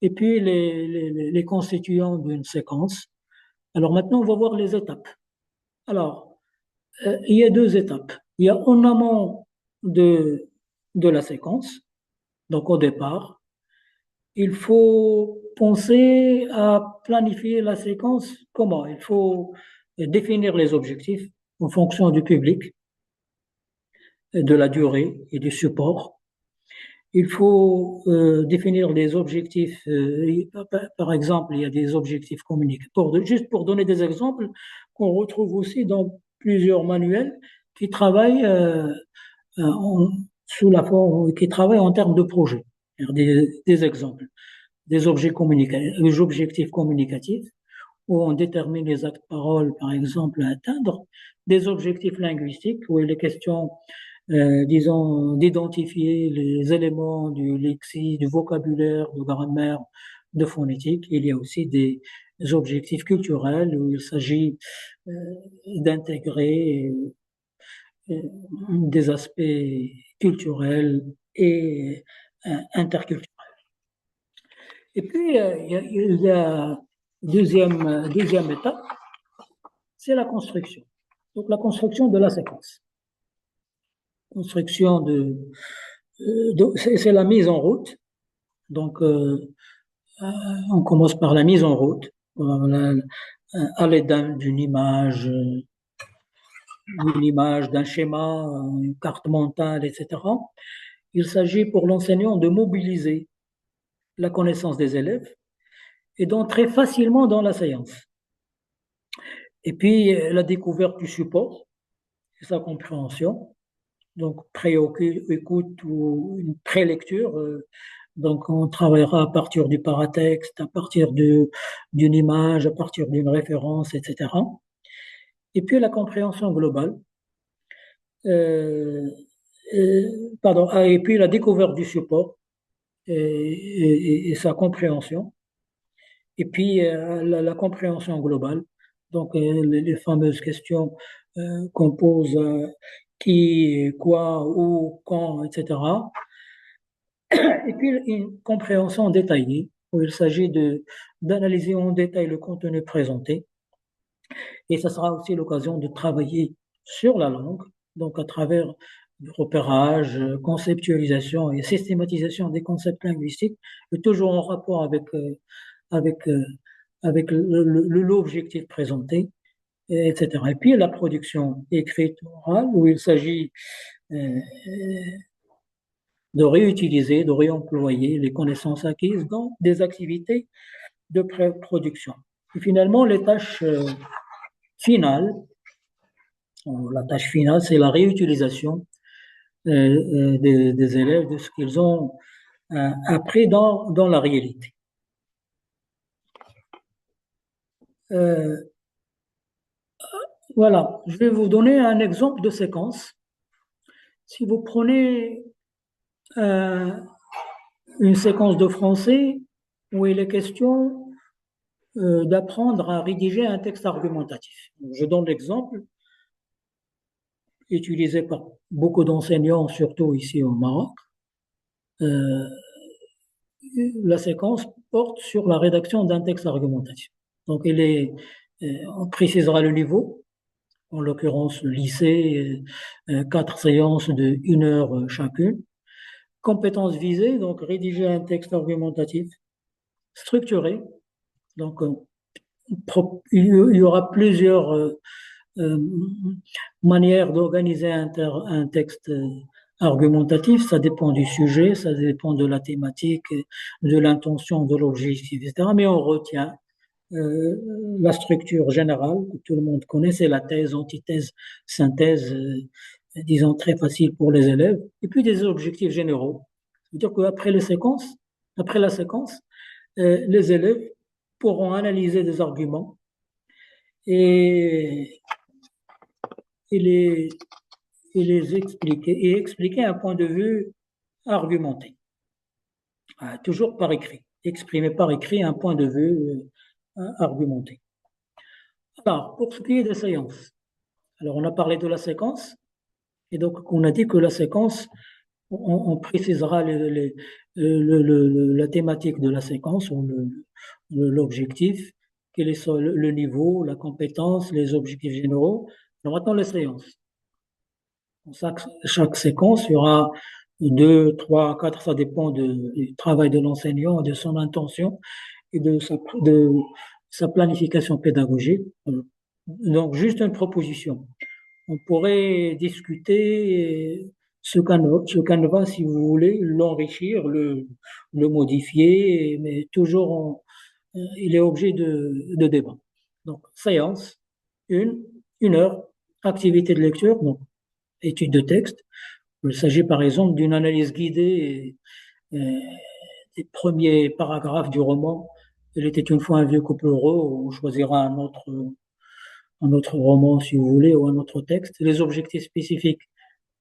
et puis les constituants d'une séquence. Alors maintenant, on va voir les étapes. Alors, il y a deux étapes. Il y a en amont de la séquence, donc au départ, il faut penser à planifier la séquence. Comment? Il faut définir les objectifs en fonction du public, de la durée et du support. Il faut définir des objectifs. Par exemple, il y a des objectifs communicants. Juste pour donner des exemples qu'on retrouve aussi dans plusieurs manuels qui travaillent en, sous la forme, qui travaillent en termes de projet. Des exemples, des objectifs communicatifs où on détermine les actes paroles, par exemple, à atteindre, des objectifs linguistiques où il est question disons, d'identifier les éléments du lexique, du vocabulaire, de grammaire, de phonétique. Il y a aussi des objectifs culturels où il s'agit euh, d'intégrer des aspects culturels et interculturels. Et puis, il y a deuxième étape, c'est la construction. Donc, la construction de la séquence. Construction c'est la mise en route. Donc, on commence par la mise en route, à l'aide d'une image, d'un schéma, une carte mentale, etc. Il s'agit pour l'enseignant de mobiliser la connaissance des élèves et d'entrer facilement dans la séance. Et puis, la découverte du support et sa compréhension, donc pré-écoute ou une pré-lecture. Donc, on travaillera à partir du paratexte, à partir d'une image, à partir d'une référence, etc. Et puis la compréhension globale, euh, pardon, et puis la découverte du support et sa compréhension. Et puis la compréhension globale, donc les fameuses questions qu'on pose qui, quoi, où, quand, etc. Et puis une compréhension détaillée, où il s'agit d'analyser en détail le contenu présenté. Et ça sera aussi l'occasion de travailler sur la langue, donc à travers du repérage, conceptualisation et systématisation des concepts linguistiques, et toujours en rapport avec, euh, avec l'objectif présenté, etc. Et puis la production écrite orale, où il s'agit euh, de réutiliser, de réemployer les connaissances acquises dans des activités de production. Et finalement, les tâches finales, la tâche finale, c'est la réutilisation des élèves de ce qu'ils ont appris dans la réalité. Euh, voilà, je vais vous donner un exemple de séquence. Si vous prenez euh, une séquence de français où il est question d'apprendre à rédiger un texte argumentatif. Je donne l'exemple utilisé par beaucoup d'enseignants, surtout ici au Maroc. Euh, la séquence porte sur la rédaction d'un texte argumentatif. Donc, on précisera le niveau, en l'occurrence le lycée, 4 séances de 1 heure chacune. Compétences visées, donc rédiger un texte argumentatif structuré. Donc, il y aura plusieurs euh, manière d'organiser un texte argumentatif. Ça dépend du sujet, ça dépend de la thématique, de l'intention, de l'objectif, etc. Mais on retient euh, la structure générale que tout le monde connaît, c'est la thèse, antithèse, synthèse, disons très facile pour les élèves. Et puis des objectifs généraux. C'est-à-dire qu'après après la séquence, les élèves pourront analyser des arguments et, et les, et expliquer un point de vue argumenté, toujours par écrit, exprimer par écrit un point de vue argumenté. Alors, pour ce qui est des séances, alors on a parlé de la séquence, et donc on a dit que la séquence, on précisera la thématique de la séquence, ou l'objectif, quel est le niveau, la compétence, les objectifs généraux. Alors maintenant, les séances. Chaque séquence, il y aura deux, trois, quatre, ça dépend du travail de l'enseignant, de son intention et de sa planification pédagogique. Donc, juste une proposition. On pourrait discuter ce canevas, si vous voulez, l'enrichir, le modifier, mais toujours il est objet de débat. Donc, séance, une, une heure, activité de lecture, donc étude de texte. Il s'agit par exemple d'une analyse guidée des premiers paragraphes du roman. Il était une fois un vieux couple heureux. On choisira un autre roman, si vous voulez, ou un autre texte. Les objectifs spécifiques.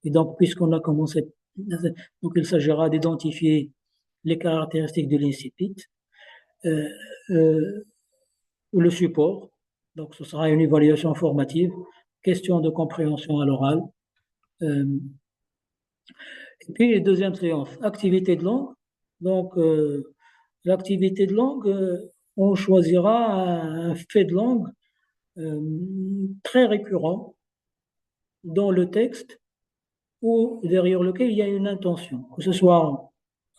Et donc, puisqu'on a commencé, donc il s'agira d'identifier les caractéristiques de l'incipit, euh, euh, le support. Donc, ce sera une évaluation formative, question de compréhension à l'oral. Euh, et puis, deuxième séance, activité de langue. Donc, l'activité de langue, on choisira un fait de langue euh, très récurrent dans le texte ou derrière lequel il y a une intention, que ce soit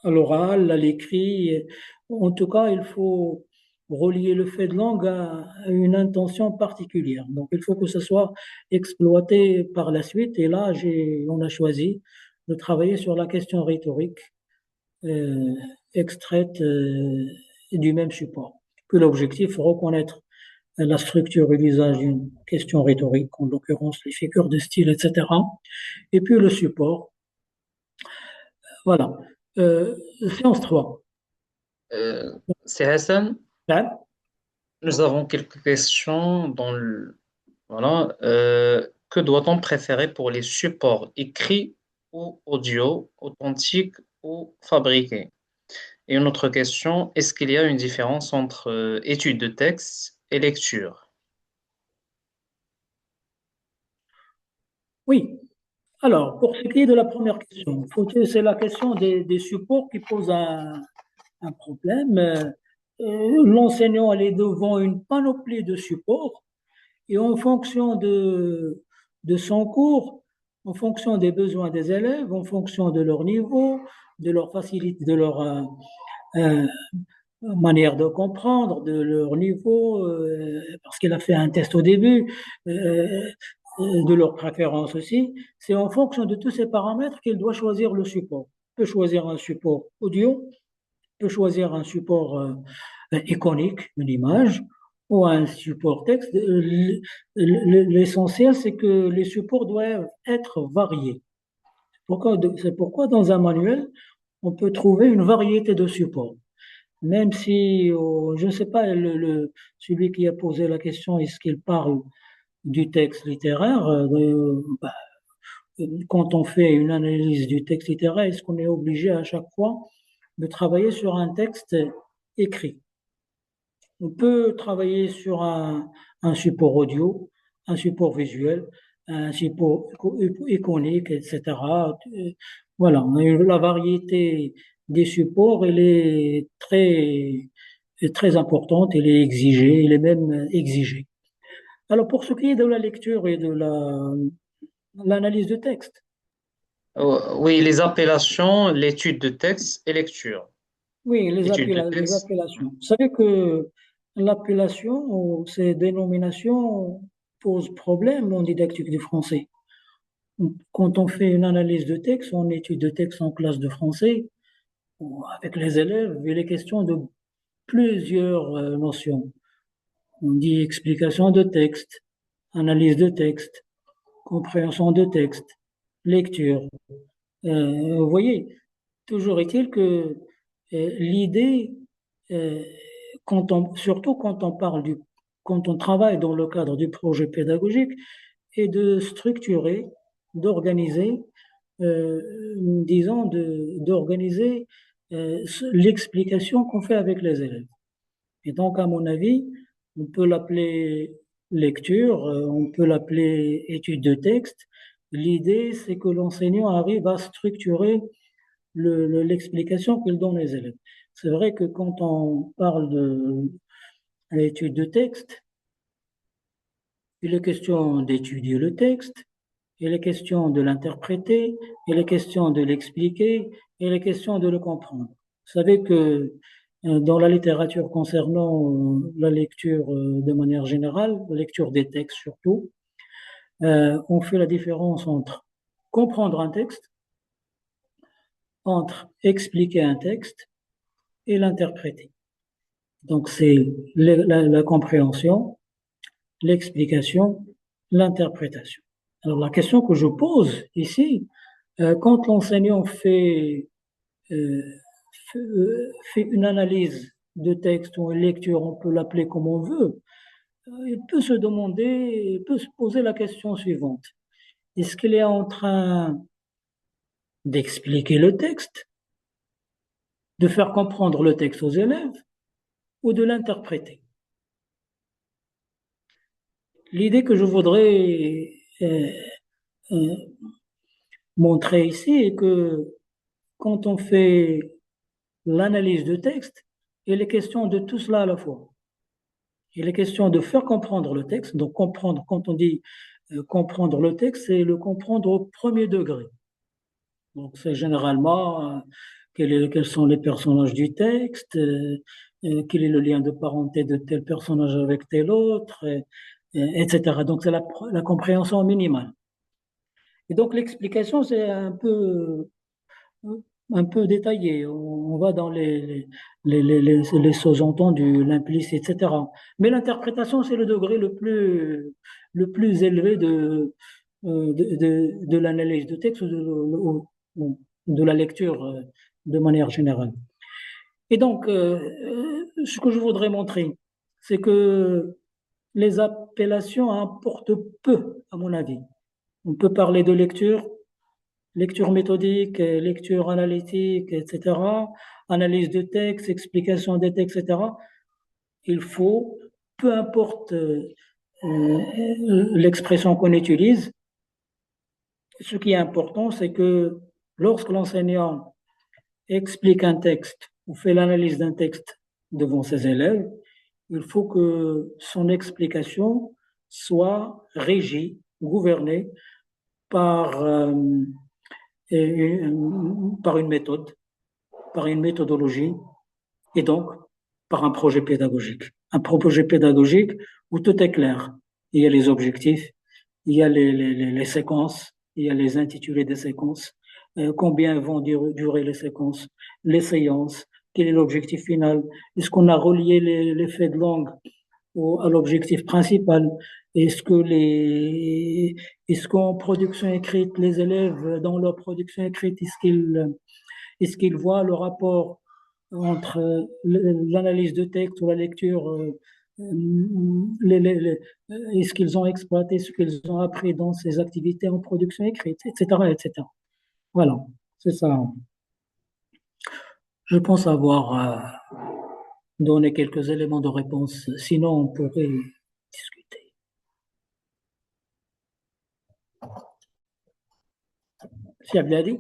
à l'oral, à l'écrit. En tout cas, il faut relier le fait de langue à une intention particulière. Donc, il faut que ce soit exploité par la suite. Et là, on a choisi de travailler sur la question rhétorique euh, extraite du même support. Que l'objectif, reconnaître la structure et l'usage d'une question rhétorique, en l'occurrence les figures de style, etc. Et puis le support. Voilà. Séance 3. Euh, c'est Hassan. Là, Nous avons quelques questions voilà. Que doit-on préférer pour les supports écrits ou audio, authentiques ou fabriqués? Et une autre question, est-ce qu'il y a une différence entre étude de texte et lecture? oui. Alors, pour ce qui est de la première question, c'est la question des supports qui pose un problème. L'enseignant elle est devant une panoplie de supports et en fonction de son cours, en fonction des besoins des élèves, en fonction de leur niveau, de leur facilité, de leur euh, manière de comprendre, de leur niveau, parce qu'il a fait un test au début, de leurs préférences aussi. C'est en fonction de tous ces paramètres qu'il doit choisir le support. Il peut choisir un support audio, il peut choisir un support iconique, une image, ou un support texte. L'essentiel, c'est que les supports doivent être variés. C'est pourquoi dans un manuel, on peut trouver une variété de supports. Même si, je ne sais pas, celui qui a posé la question, est-ce qu'il parle du texte littéraire? Quand on fait une analyse du texte littéraire, est-ce qu'on est obligé à chaque fois de travailler sur un texte écrit? On peut travailler sur un support audio, un support visuel, un support iconique, etc. Voilà, la variété des supports, elle est très importante, elle est exigée, elle est même exigée. Alors, pour ce qui est de la lecture et de l'analyse de texte, Oui, les appellations, l'étude de texte et lecture. oui, Étude de les texte. appellations. Vous savez que l'appellation ou ces dénominations posent problème en didactique du français. Quand on fait une analyse de texte, ou une étude de texte en classe de français, ou avec les élèves, il est question de plusieurs notions. On dit explication de texte, analyse de texte, compréhension de texte, lecture. Vous voyez, toujours est-il que l'idée, euh, surtout quand on parle quand on travaille dans le cadre du projet pédagogique est de structurer, d'organiser, euh, disons, d'organiser l'explication qu'on fait avec les élèves. Et donc, à mon avis, on peut l'appeler lecture, on peut l'appeler étude de texte. L'idée, c'est que l'enseignant arrive à structurer l'explication qu'il donne aux élèves. C'est vrai que quand on parle de l'étude de texte, il est question d'étudier le texte, il est question de l'interpréter, il est question de l'expliquer, il est question de le comprendre. Vous savez que dans la littérature concernant la lecture de manière générale, la lecture des textes surtout, on fait la différence entre comprendre un texte, entre expliquer un texte et l'interpréter. Donc c'est la compréhension, l'explication, l'interprétation. Alors la question que je pose ici, quand l'enseignant euh, fait une analyse de texte ou une lecture, on peut l'appeler comme on veut, il peut se demander, il peut se poser la question suivante. Est-ce qu'il est en train d'expliquer le texte, de faire comprendre le texte aux élèves ou de l'interpréter? L'idée que je voudrais euh, montrer ici est que quand on fait l'analyse de texte, il est question de tout cela à la fois. Il est question de faire comprendre le texte. Donc, comprendre, quand on dit comprendre le texte, c'est le comprendre au premier degré. Donc, c'est généralement quels sont les personnages du texte, quel est le lien de parenté de tel personnage avec tel autre, etc. Donc, c'est la compréhension minimale. Et donc, l'explication, c'est un peu détaillé. On va dans les sous-entendus, l'implicite, etc. Mais l'interprétation, c'est le degré le plus élevé de l'analyse de texte ou de la lecture de manière générale. Et donc, ce que je voudrais montrer, c'est que les appellations importent peu, à mon avis. On peut parler de lecture, lecture méthodique, lecture analytique, etc., analyse de texte, explication des textes, etc. Il faut, peu importe l'expression qu'on utilise, ce qui est important, c'est que lorsque l'enseignant explique un texte ou fait l'analyse d'un texte devant ses élèves, il faut que son explication soit régie, gouvernée par, par une méthode, par une méthodologie et donc par un projet pédagogique. Un projet pédagogique où tout est clair. Il y a les objectifs, il y a les séquences, il y a les intitulés des séquences, combien vont durer les séquences, les séances, quel est l'objectif final, est-ce qu'on a relié les faits de langue à l'objectif principal, est-ce que est-ce qu'en production écrite, les élèves, dans leur production écrite, est-ce qu'ils voient le rapport entre l'analyse de texte ou la lecture, est-ce qu'ils ont exploité ce qu'ils ont appris dans ces activités en production écrite, etc., etc. Voilà, c'est ça. Je pense avoir donné quelques éléments de réponse. Sinon, on pourrait discuter. Si bien dit.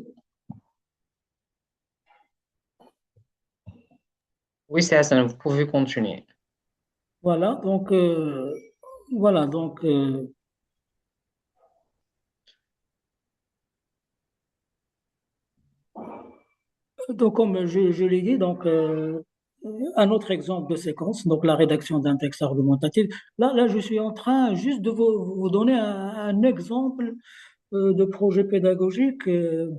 Oui, c'est Hassan, vous pouvez continuer. Voilà, donc, voilà, donc, donc comme je l'ai dit, donc, un autre exemple de séquence, donc la rédaction d'un texte argumentatif. Là, je suis en train juste de vous donner un exemple de projet pédagogique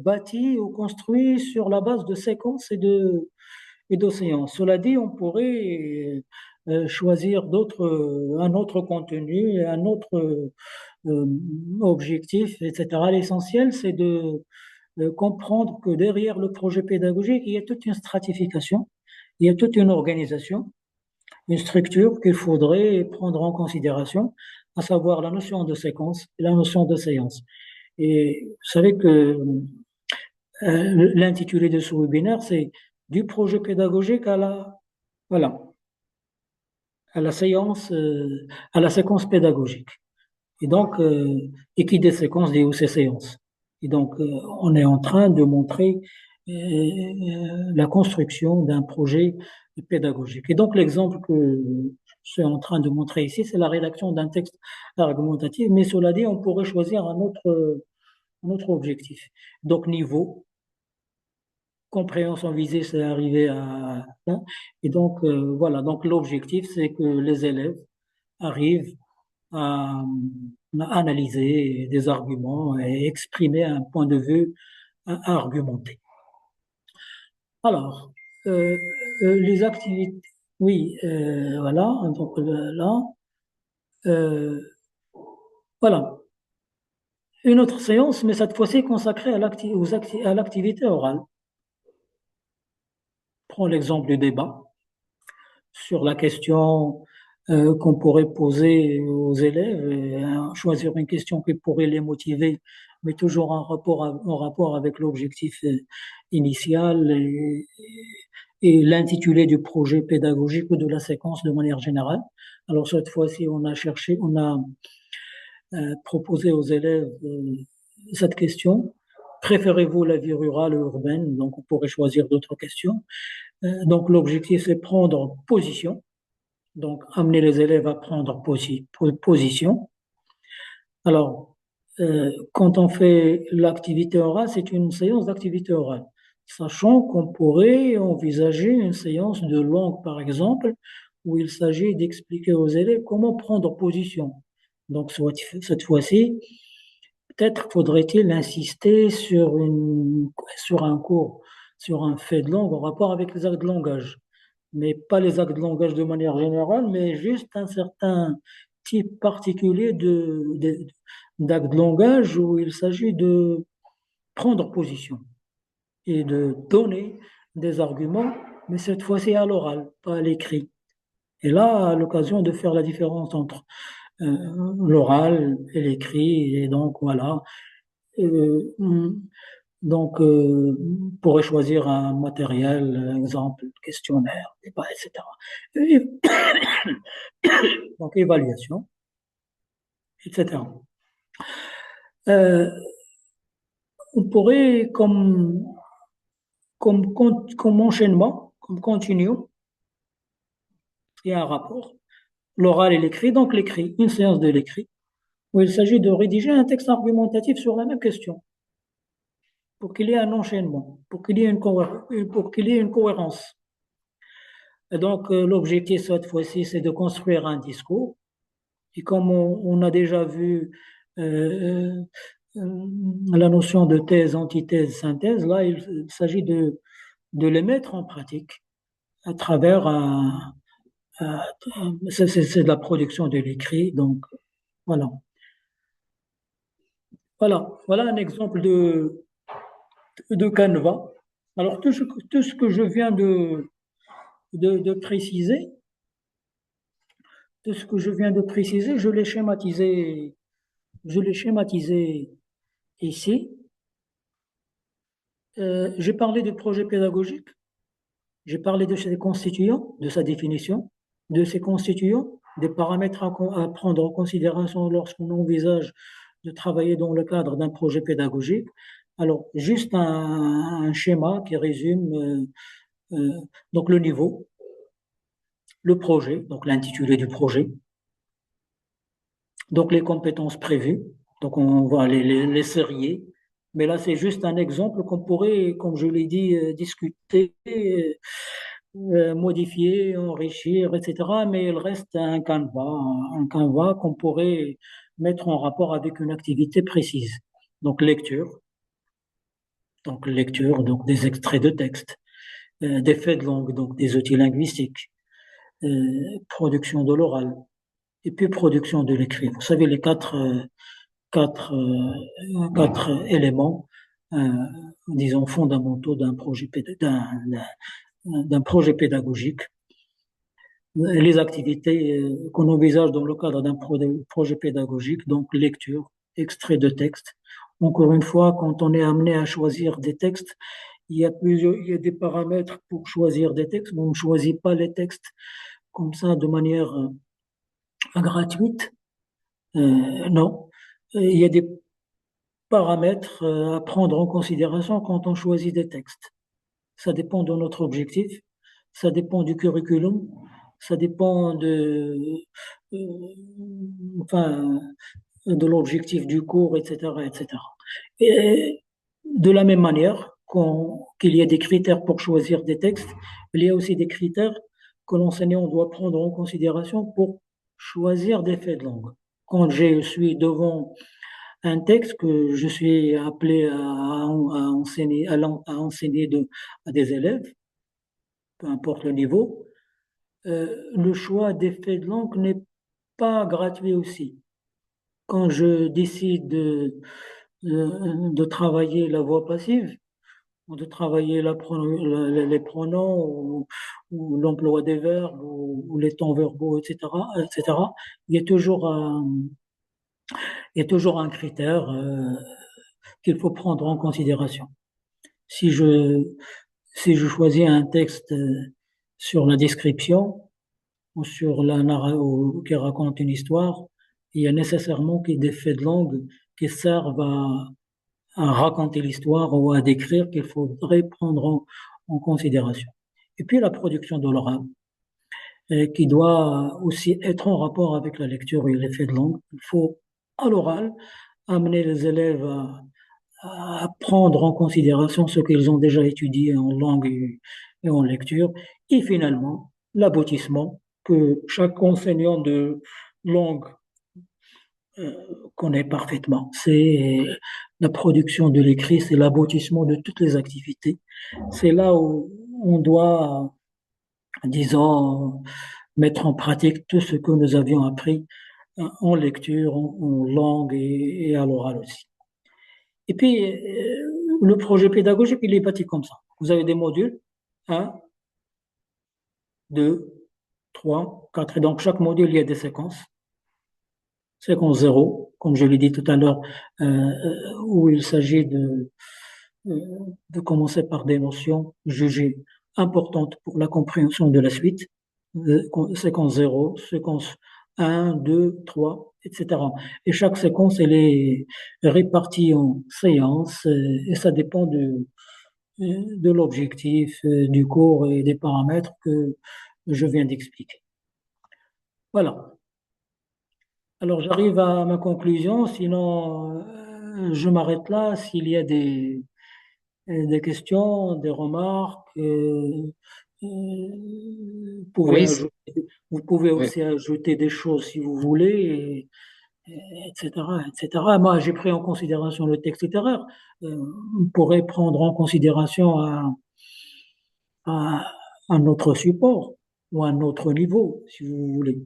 bâti ou construit sur la base de séquences et d'océans. Cela dit, on pourrait choisir un autre contenu, un autre objectif, etc. L'essentiel, c'est de comprendre que derrière le projet pédagogique, il y a toute une stratification, il y a toute une organisation, une structure qu'il faudrait prendre en considération, à savoir la notion de séquence et la notion de séance. Et vous savez que l'intitulé de ce webinaire, c'est du projet pédagogique à la, voilà, à la séance, à la séquence pédagogique. Et donc, et qui dit séquence dit aussi séance. Et donc, on est en train de montrer la construction d'un projet pédagogique. Et donc, l'exemple que je suis en train de montrer ici, c'est la rédaction d'un texte argumentatif. Mais cela dit, on pourrait choisir un autre objectif. Donc, niveau, compréhension visée, c'est arrivé à ça. Et donc, voilà. Donc, l'objectif, c'est que les élèves arrivent à, à analyser des arguments et exprimer un point de vue argumenté. Alors, les activités, oui, voilà, donc là, euh, voilà. Une autre séance, mais cette fois-ci consacrée à l'activité orale. Prends l'exemple du débat sur la question qu'on pourrait poser aux élèves, et, choisir une question qui pourrait les motiver, mais toujours en rapport avec l'objectif initial et l'intitulé du projet pédagogique ou de la séquence de manière générale. Alors cette fois-ci, on a proposé aux élèves cette question. Préférez-vous la vie rurale ou urbaine? Donc on pourrait choisir d'autres questions. Donc l'objectif, c'est prendre position. Donc, amener les élèves à prendre position. Alors, quand on fait l'activité orale, c'est une séance d'activité orale, sachant qu'on pourrait envisager une séance de langue, par exemple, où il s'agit d'expliquer aux élèves comment prendre position. Donc, cette fois-ci, peut-être faudrait-il insister sur un cours, sur un fait de langue en rapport avec les actes de langage, mais pas les actes de langage de manière générale, mais juste un certain type particulier d'actes de langage où il s'agit de prendre position et de donner des arguments, mais cette fois-ci à l'oral, pas à l'écrit. Et là, à l'occasion de faire la différence entre l'oral et l'écrit, et donc voilà. Euh, donc, on pourrait choisir un matériel, exemple, questionnaire, débat, etc. Et- donc, évaluation, etc. Euh, on pourrait, comme enchaînement, comme continuum, il y a un rapport, l'oral et l'écrit, donc l'écrit, une séance de l'écrit, où il s'agit de rédiger un texte argumentatif sur la même question, pour qu'il y ait un enchaînement, pour qu'il y ait une cohérence. Et donc, l'objectif cette fois-ci, c'est de construire un discours. Et comme on a déjà vu la notion de thèse, antithèse, synthèse, là, il s'agit de les mettre en pratique à travers c'est de la production de l'écrit. Donc, voilà. Voilà un exemple de Canva. Alors, tout ce que je viens de préciser, tout ce que je viens de préciser, je l'ai schématisé ici. J'ai parlé du projet pédagogique, j'ai parlé de ses constituants, de sa définition, de ses constituants, des paramètres à prendre en considération lorsqu'on envisage de travailler dans le cadre d'un projet pédagogique. Alors, juste un schéma qui résume donc le niveau, le projet, donc l'intitulé du projet, donc les compétences prévues, donc on va les serier. Mais là, c'est juste un exemple qu'on pourrait, comme je l'ai dit, discuter, modifier, enrichir, etc. Mais il reste un canevas qu'on pourrait mettre en rapport avec une activité précise. Donc lecture, donc des extraits de texte, des faits de langue, donc des outils linguistiques, production de l'oral, et puis production de l'écrit. Vous savez, les quatre, quatre éléments, euh, disons, fondamentaux d'un projet pédagogique. les activités qu'on envisage dans le cadre d'un projet pédagogique, donc lecture, extrait de texte. Encore une fois, quand on est amené à choisir des textes, il y a des paramètres pour choisir des textes. On ne choisit pas les textes comme ça de manière gratuite. Non. Il y a des paramètres à prendre en considération quand on choisit des textes. Ça dépend de notre objectif, ça dépend du curriculum, ça dépend euh, enfin, de l'objectif du cours, etc., etc. Et de la même manière qu'il y a des critères pour choisir des textes, il y a aussi des critères que l'enseignant doit prendre en considération pour choisir des faits de langue. Quand je suis devant un texte que je suis appelé enseigner, à enseigner à des élèves, peu importe le niveau, le choix des faits de langue n'est pas gratuit aussi. Quand je décide de travailler la voix passive, ou de travailler les pronoms, ou l'emploi des verbes, ou les temps verbaux, etc., etc., il y a toujours il y a toujours un critère qu'il faut prendre en considération. Si je, si je choisis un texte sur la description ou sur ou qui raconte une histoire, il y a nécessairement des faits de langue qui servent à raconter l'histoire ou à décrire qu'il faudrait prendre en considération. Et puis la production de l'oral, qui doit aussi être en rapport avec la lecture et les faits de langue. Il faut, à l'oral, amener les élèves à prendre en considération ce qu'ils ont déjà étudié en langue et en lecture. Et finalement, l'aboutissement que chaque enseignant de langue euh, connaît parfaitement. C'est la production de l'écrit, c'est l'aboutissement de toutes les activités. C'est là où on doit, disons, mettre en pratique tout ce que nous avions appris en lecture, en langue et à l'oral aussi. Et puis, le projet pédagogique, il est bâti comme ça. Vous avez des modules, un, 2, 3, 4. Et donc, chaque module, il y a des séquences. Séquence zéro, comme je l'ai dit tout à l'heure, où il s'agit euh, de commencer par des notions jugées importantes pour la compréhension de la suite. Séquence zéro, séquence un, 2, 3, etc. Et chaque séquence, elle est répartie en séances et ça dépend de l'objectif du cours et des paramètres que je viens d'expliquer. Voilà. Alors j'arrive à ma conclusion, sinon je m'arrête là. S'il y a des questions, des remarques, vous pouvez Oui, vous pouvez oui. aussi ajouter des choses si vous voulez, etc., etc. Moi, j'ai pris en considération le texte littéraire. On pourrait prendre en considération un, un autre support ou un autre niveau, si vous voulez.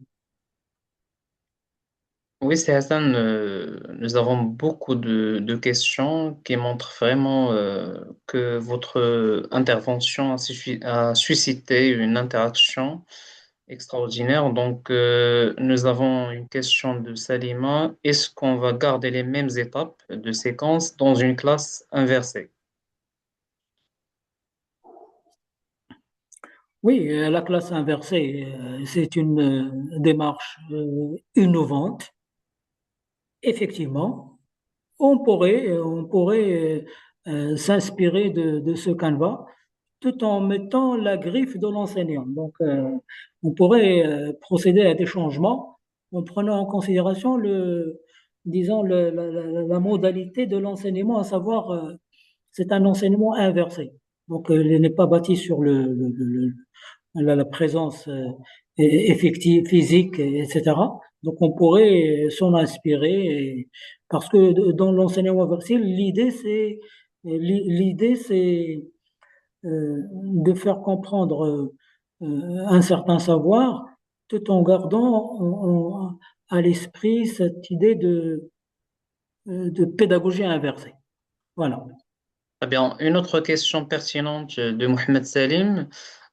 Oui, c'est Hassan. Nous avons beaucoup de questions qui montrent vraiment que votre intervention a suscité une interaction extraordinaire. Donc, nous avons une question de Salima. Est-ce qu'on va garder les mêmes étapes de séquence dans une classe inversée? Oui, la classe inversée, c'est une démarche innovante. Effectivement, on pourrait s'inspirer de ce canevas tout en mettant la griffe de l'enseignant. Donc, on pourrait procéder à des changements en prenant en considération disons, la modalité de l'enseignement, à savoir, c'est un enseignement inversé. Donc, il n'est pas bâti sur la présence effective, physique, etc. Donc, on pourrait s'en inspirer parce que dans l'enseignement inversé, l'idée, c'est de faire comprendre un certain savoir tout en gardant à l'esprit cette idée de pédagogie inversée. Voilà. Eh bien, une autre question pertinente de Mohamed Salim.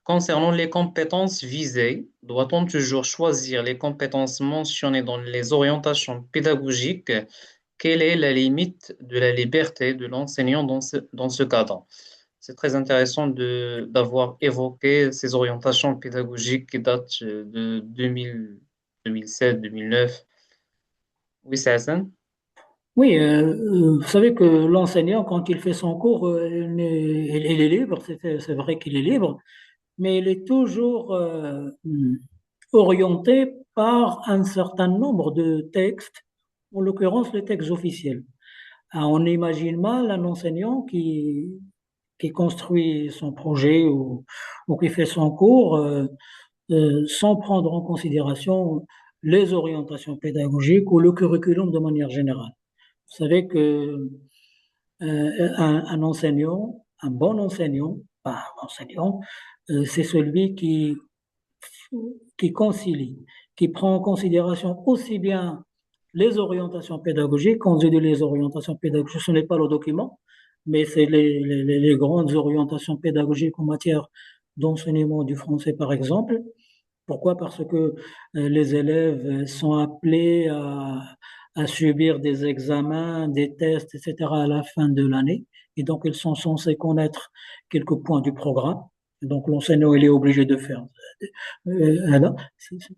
Concernant les compétences visées, doit-on toujours choisir les compétences mentionnées dans les orientations pédagogiques? Quelle est la limite de la liberté de l'enseignant dans ce cadre? C'est très intéressant d'avoir évoqué ces orientations pédagogiques qui datent de 2000, 2007, 2009. Oui, c'est Hassan? Oui, vous savez que l'enseignant, quand il fait son cours, il est libre, c'est vrai qu'il est libre, mais il est toujours orienté par un certain nombre de textes, en l'occurrence les textes officiels. On imagine mal un enseignant qui construit son projet ou qui fait son cours sans prendre en considération les orientations pédagogiques ou le curriculum de manière générale. Vous savez que un enseignant, un bon enseignant, pas un enseignant, c'est celui qui concilie, qui prend en considération aussi bien les orientations pédagogiques. Quand je dis les orientations pédagogiques, ce n'est pas le document, mais c'est les grandes orientations pédagogiques en matière d'enseignement du français, par exemple. Pourquoi? Parce que les élèves sont appelés à subir des examens, des tests, etc. à la fin de l'année. Et donc, ils sont censés connaître quelques points du programme. Et donc, l'enseignant, il est obligé de faire, voilà,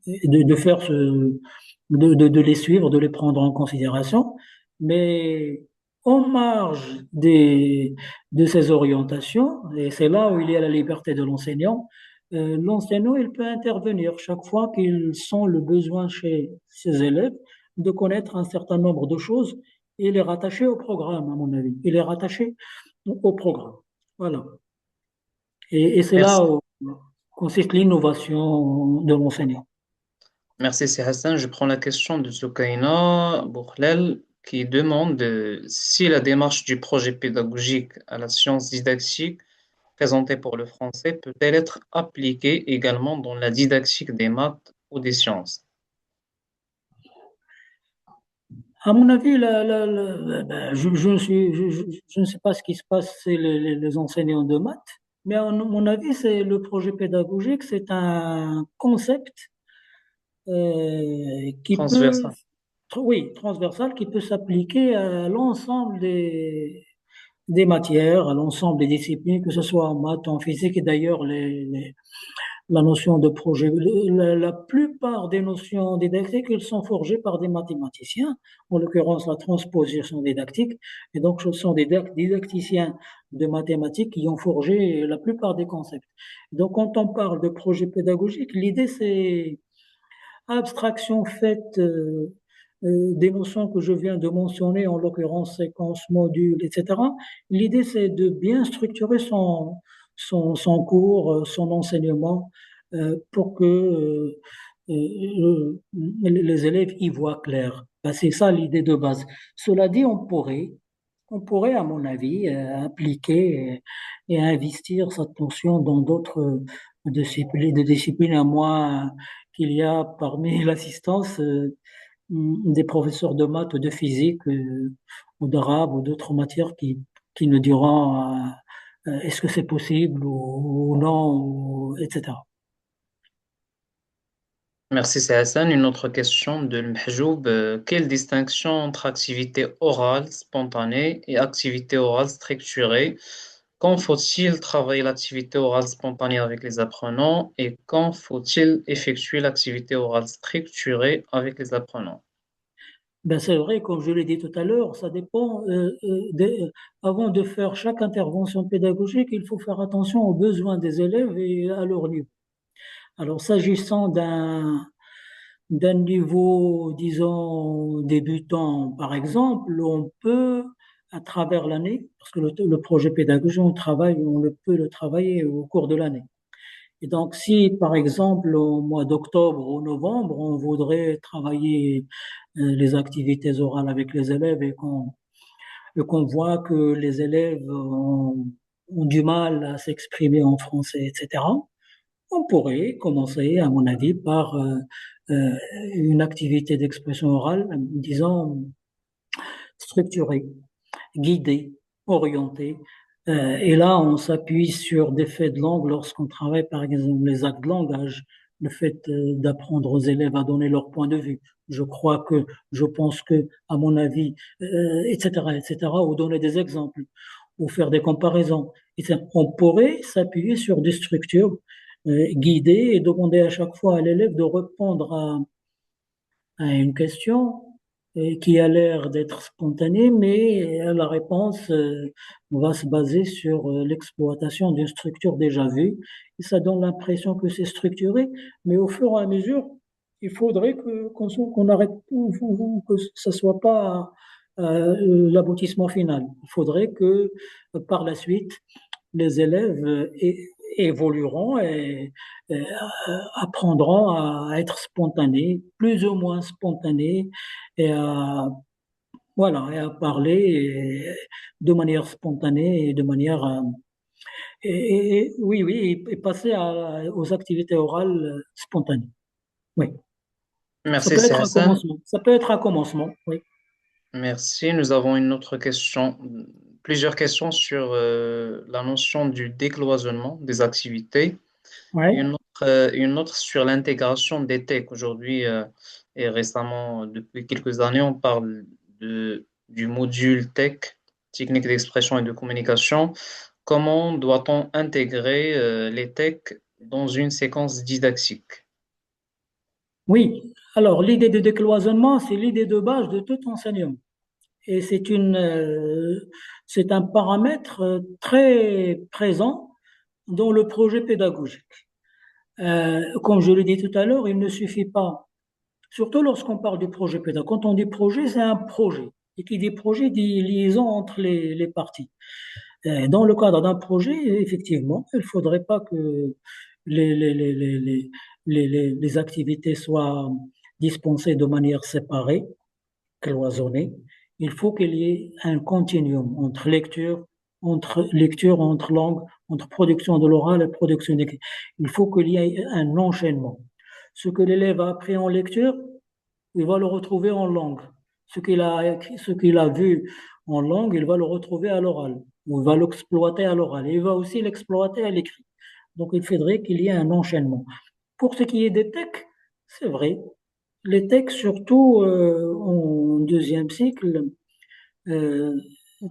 de faire de les suivre, de les prendre en considération. Mais en marge de ces orientations, et c'est là où il y a la liberté de l'enseignant, l'enseignant, il peut intervenir chaque fois qu'il sent le besoin chez ses élèves de connaître un certain nombre de choses et les rattacher au programme, à mon avis. Il est rattaché au programme. Voilà. Et c'est là Merci. où consiste l'innovation de l'enseignant. Merci, c'est Hassan. Je prends la question de Soukaina Boukhlel qui demande si la démarche du projet pédagogique à la science didactique présentée pour le français peut-elle être appliquée également dans la didactique des maths ou des sciences? À mon avis, je ne sais pas ce qui se passe chez les enseignants de maths, mais à mon avis, c'est le projet pédagogique, c'est un concept qui peut, Transversal. oui, transversal, qui peut s'appliquer à l'ensemble des matières, à l'ensemble des disciplines, que ce soit en maths, en physique, et d'ailleurs la notion de projet. La plupart des notions didactiques, elles sont forgées par des mathématiciens, en l'occurrence la transposition didactique, et donc ce sont des didacticiens de mathématiques qui ont forgé la plupart des concepts. Donc quand on parle de projet pédagogique, l'idée c'est abstraction faite des notions que je viens de mentionner, en l'occurrence séquence, module, etc. L'idée, c'est de bien structurer son cours, son enseignement, pour que les élèves y voient clair. Ben, c'est ça l'idée de base. Cela dit, on pourrait, à mon avis, appliquer et investir cette notion dans d'autres disciplines, à moins qu'il y a parmi l'assistance des professeurs de maths ou de physique ou d'arabe ou d'autres matières qui nous diront est-ce que c'est possible ou non, etc. Merci, c'est Hassan. Une autre question de Mhjoub. Quelle distinction entre activité orale spontanée et activité orale structurée? Quand faut-il travailler l'activité orale spontanée avec les apprenants et quand faut-il effectuer l'activité orale structurée avec les apprenants? Ben c'est vrai, comme je l'ai dit tout à l'heure, ça dépend. Avant de faire chaque intervention pédagogique, il faut faire attention aux besoins des élèves et à leur niveau. Alors, s'agissant d'un niveau, disons, débutant, par exemple, on peut, à travers l'année, parce que le projet pédagogique, on peut le travailler au cours de l'année. Et donc, si, par exemple, au mois d'octobre ou novembre, on voudrait travailler les activités orales avec les élèves et qu'on voit que les élèves ont du mal à s'exprimer en français, etc., on pourrait commencer, à mon avis, par euh, une activité d'expression orale, disons, structurée, guidée, orientée, Et là, on s'appuie sur des faits de langue lorsqu'on travaille, par exemple, les actes de langage, le fait d'apprendre aux élèves à donner leur point de vue. Je crois que, je pense que, à mon avis, etc., etc., ou donner des exemples, ou faire des comparaisons. On pourrait s'appuyer sur des structures guidées et demander à chaque fois à l'élève de répondre à une question qui a l'air d'être spontanée, mais la réponse va se baser sur l'exploitation d'une structure déjà vue. Et ça donne l'impression que c'est structuré, mais au fur et à mesure, il faudrait qu'on arrête que ça soit pas l'aboutissement final. Il faudrait que par la suite, les élèves évolueront et apprendront à être spontanés, plus ou moins spontanés, et à, voilà, et à parler de manière spontanée et de manière oui, oui, et passer aux activités orales spontanées. Oui, ça Merci, peut c'est être un Hassan. commencement. Ça peut être un commencement. Oui. Merci. Nous avons une autre question, plusieurs questions sur la notion du décloisonnement des activités et Ouais. une autre sur l'intégration des techs. Aujourd'hui et récemment, depuis quelques années, on parle du module tech, technique d'expression et de communication. Comment doit-on intégrer les techs dans une séquence didactique? Oui. Alors, l'idée de décloisonnement, c'est l'idée de base de tout enseignement. Et c'est un paramètre très présent dans le projet pédagogique. Comme je l'ai dit tout à l'heure, il ne suffit pas, surtout lorsqu'on parle du projet pédagogique. Quand on dit projet, c'est un projet. Et qui dit projet dit liaison entre les parties. Dans le cadre d'un projet, effectivement, il ne faudrait pas que les, les, les, les, les, les activités soient dispensées de manière séparée, cloisonné, il faut qu'il y ait un continuum entre lecture, entre langue, entre production de l'oral et production d'écrit. Il faut qu'il y ait un enchaînement. Ce que l'élève a appris en lecture, il va le retrouver en langue. Ce qu'il a vu en langue, il va le retrouver à l'oral, ou il va l'exploiter à l'oral, et il va aussi l'exploiter à l'écrit. Donc, il faudrait qu'il y ait un enchaînement. Pour ce qui est des textes, c'est vrai, les textes, surtout en deuxième cycle, euh,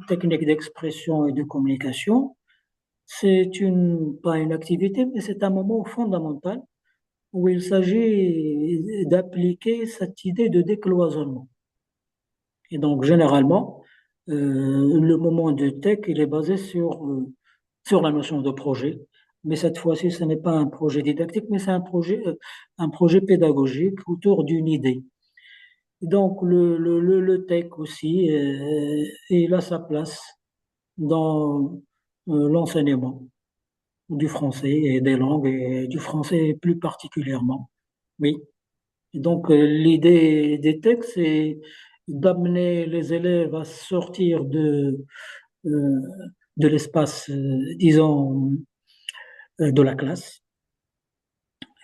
technique d'expression et de communication, pas une activité, mais c'est un moment fondamental où il s'agit d'appliquer cette idée de décloisonnement. Et donc, généralement, le moment de tech, il est basé sur la notion de projet. Mais cette fois-ci, ce n'est pas un projet didactique, mais c'est un projet pédagogique autour d'une idée. Donc, le tech aussi, il a sa place dans l'enseignement du français et des langues, et du français plus particulièrement. Oui. Et donc, l'idée des textes, c'est d'amener les élèves à sortir euh, de l'espace, disons, de la classe,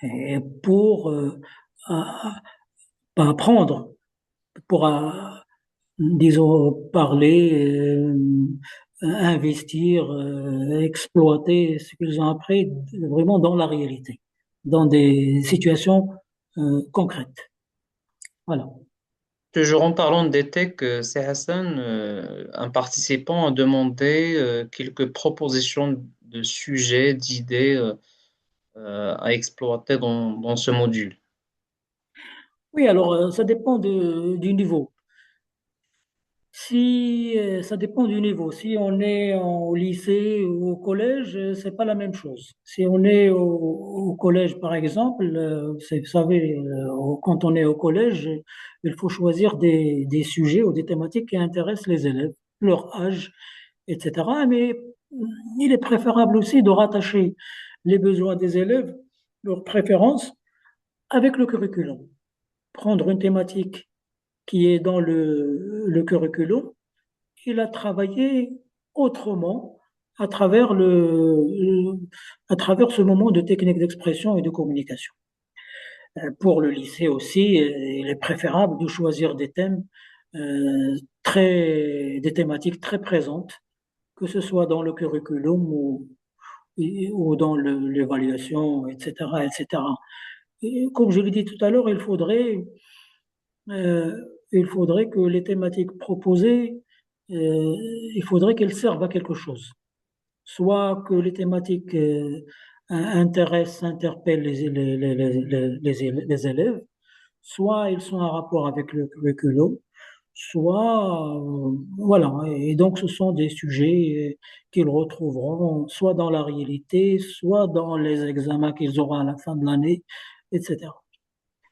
et pour pas apprendre, pour, disons, parler, investir, exploiter ce qu'ils ont appris vraiment dans la réalité, dans des situations concrètes. Voilà. Toujours en parlant des techs, c'est Hassan, un participant a demandé quelques propositions de sujets, d'idées à exploiter dans ce module. Oui, alors ça dépend du niveau. Si ça dépend du niveau. Si on est au lycée ou au collège, c'est pas la même chose. Si on est au collège, par exemple, vous savez, quand on est au collège, il faut choisir des sujets ou des thématiques qui intéressent les élèves, leur âge, etc. Mais il est préférable aussi de rattacher les besoins des élèves, leurs préférences, avec le curriculum. Prendre une thématique qui est dans le curriculum, il a travaillé autrement à travers à travers ce moment de technique d'expression et de communication. Pour le lycée aussi, il est préférable de choisir des thèmes des thématiques très présentes que ce soit dans le curriculum ou dans l'évaluation, etc., etc. Et comme je l'ai dit tout à l'heure, euh, il faudrait que les thématiques proposées, il faudrait qu'elles servent à quelque chose. Soit que les thématiques intéressent, interpellent les élèves, soit ils sont en rapport avec le curriculum, soit, voilà. Et donc, ce sont des sujets qu'ils retrouveront soit dans la réalité, soit dans les examens qu'ils auront à la fin de l'année, etc.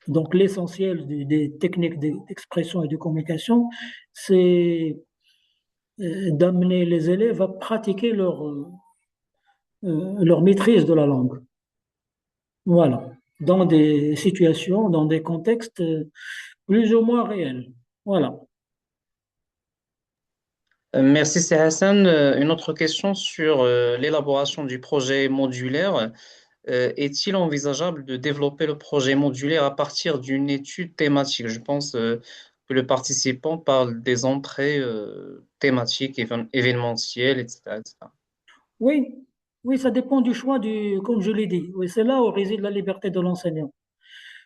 Donc, l'essentiel des techniques d'expression et de communication, c'est d'amener les élèves à pratiquer leur maîtrise de la langue. Voilà. Dans des situations, dans des contextes plus ou moins réels. Voilà. Merci, c'est Hassan. Une autre question sur l'élaboration du projet modulaire. Est-il envisageable de développer le projet modulaire à partir d'une étude thématique? Je pense que le participant parle des entrées thématiques, événementielles, etc., etc. Oui, oui, ça dépend du choix comme je l'ai dit. Oui, c'est là où réside la liberté de l'enseignant.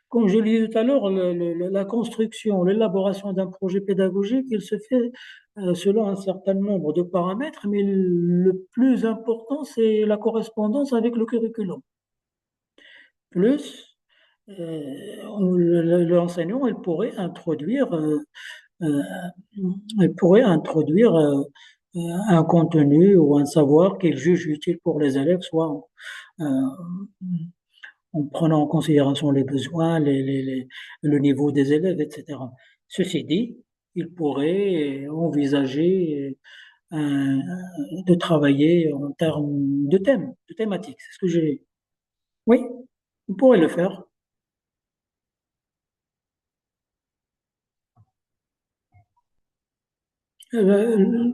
Comme je l'ai dit tout à l'heure, la construction, l'élaboration d'un projet pédagogique, il se fait selon un certain nombre de paramètres, mais le plus important, c'est la correspondance avec le curriculum. Plus, l'enseignant, euh, il pourrait introduire un contenu ou un savoir qu'il juge utile pour les élèves, soit euh, en prenant en considération les besoins, le niveau des élèves, etc. Ceci dit, il pourrait envisager un- de travailler en termes de thèmes, de thématiques. C'est ce que j'ai. Oui, on pourrait le faire. Euh,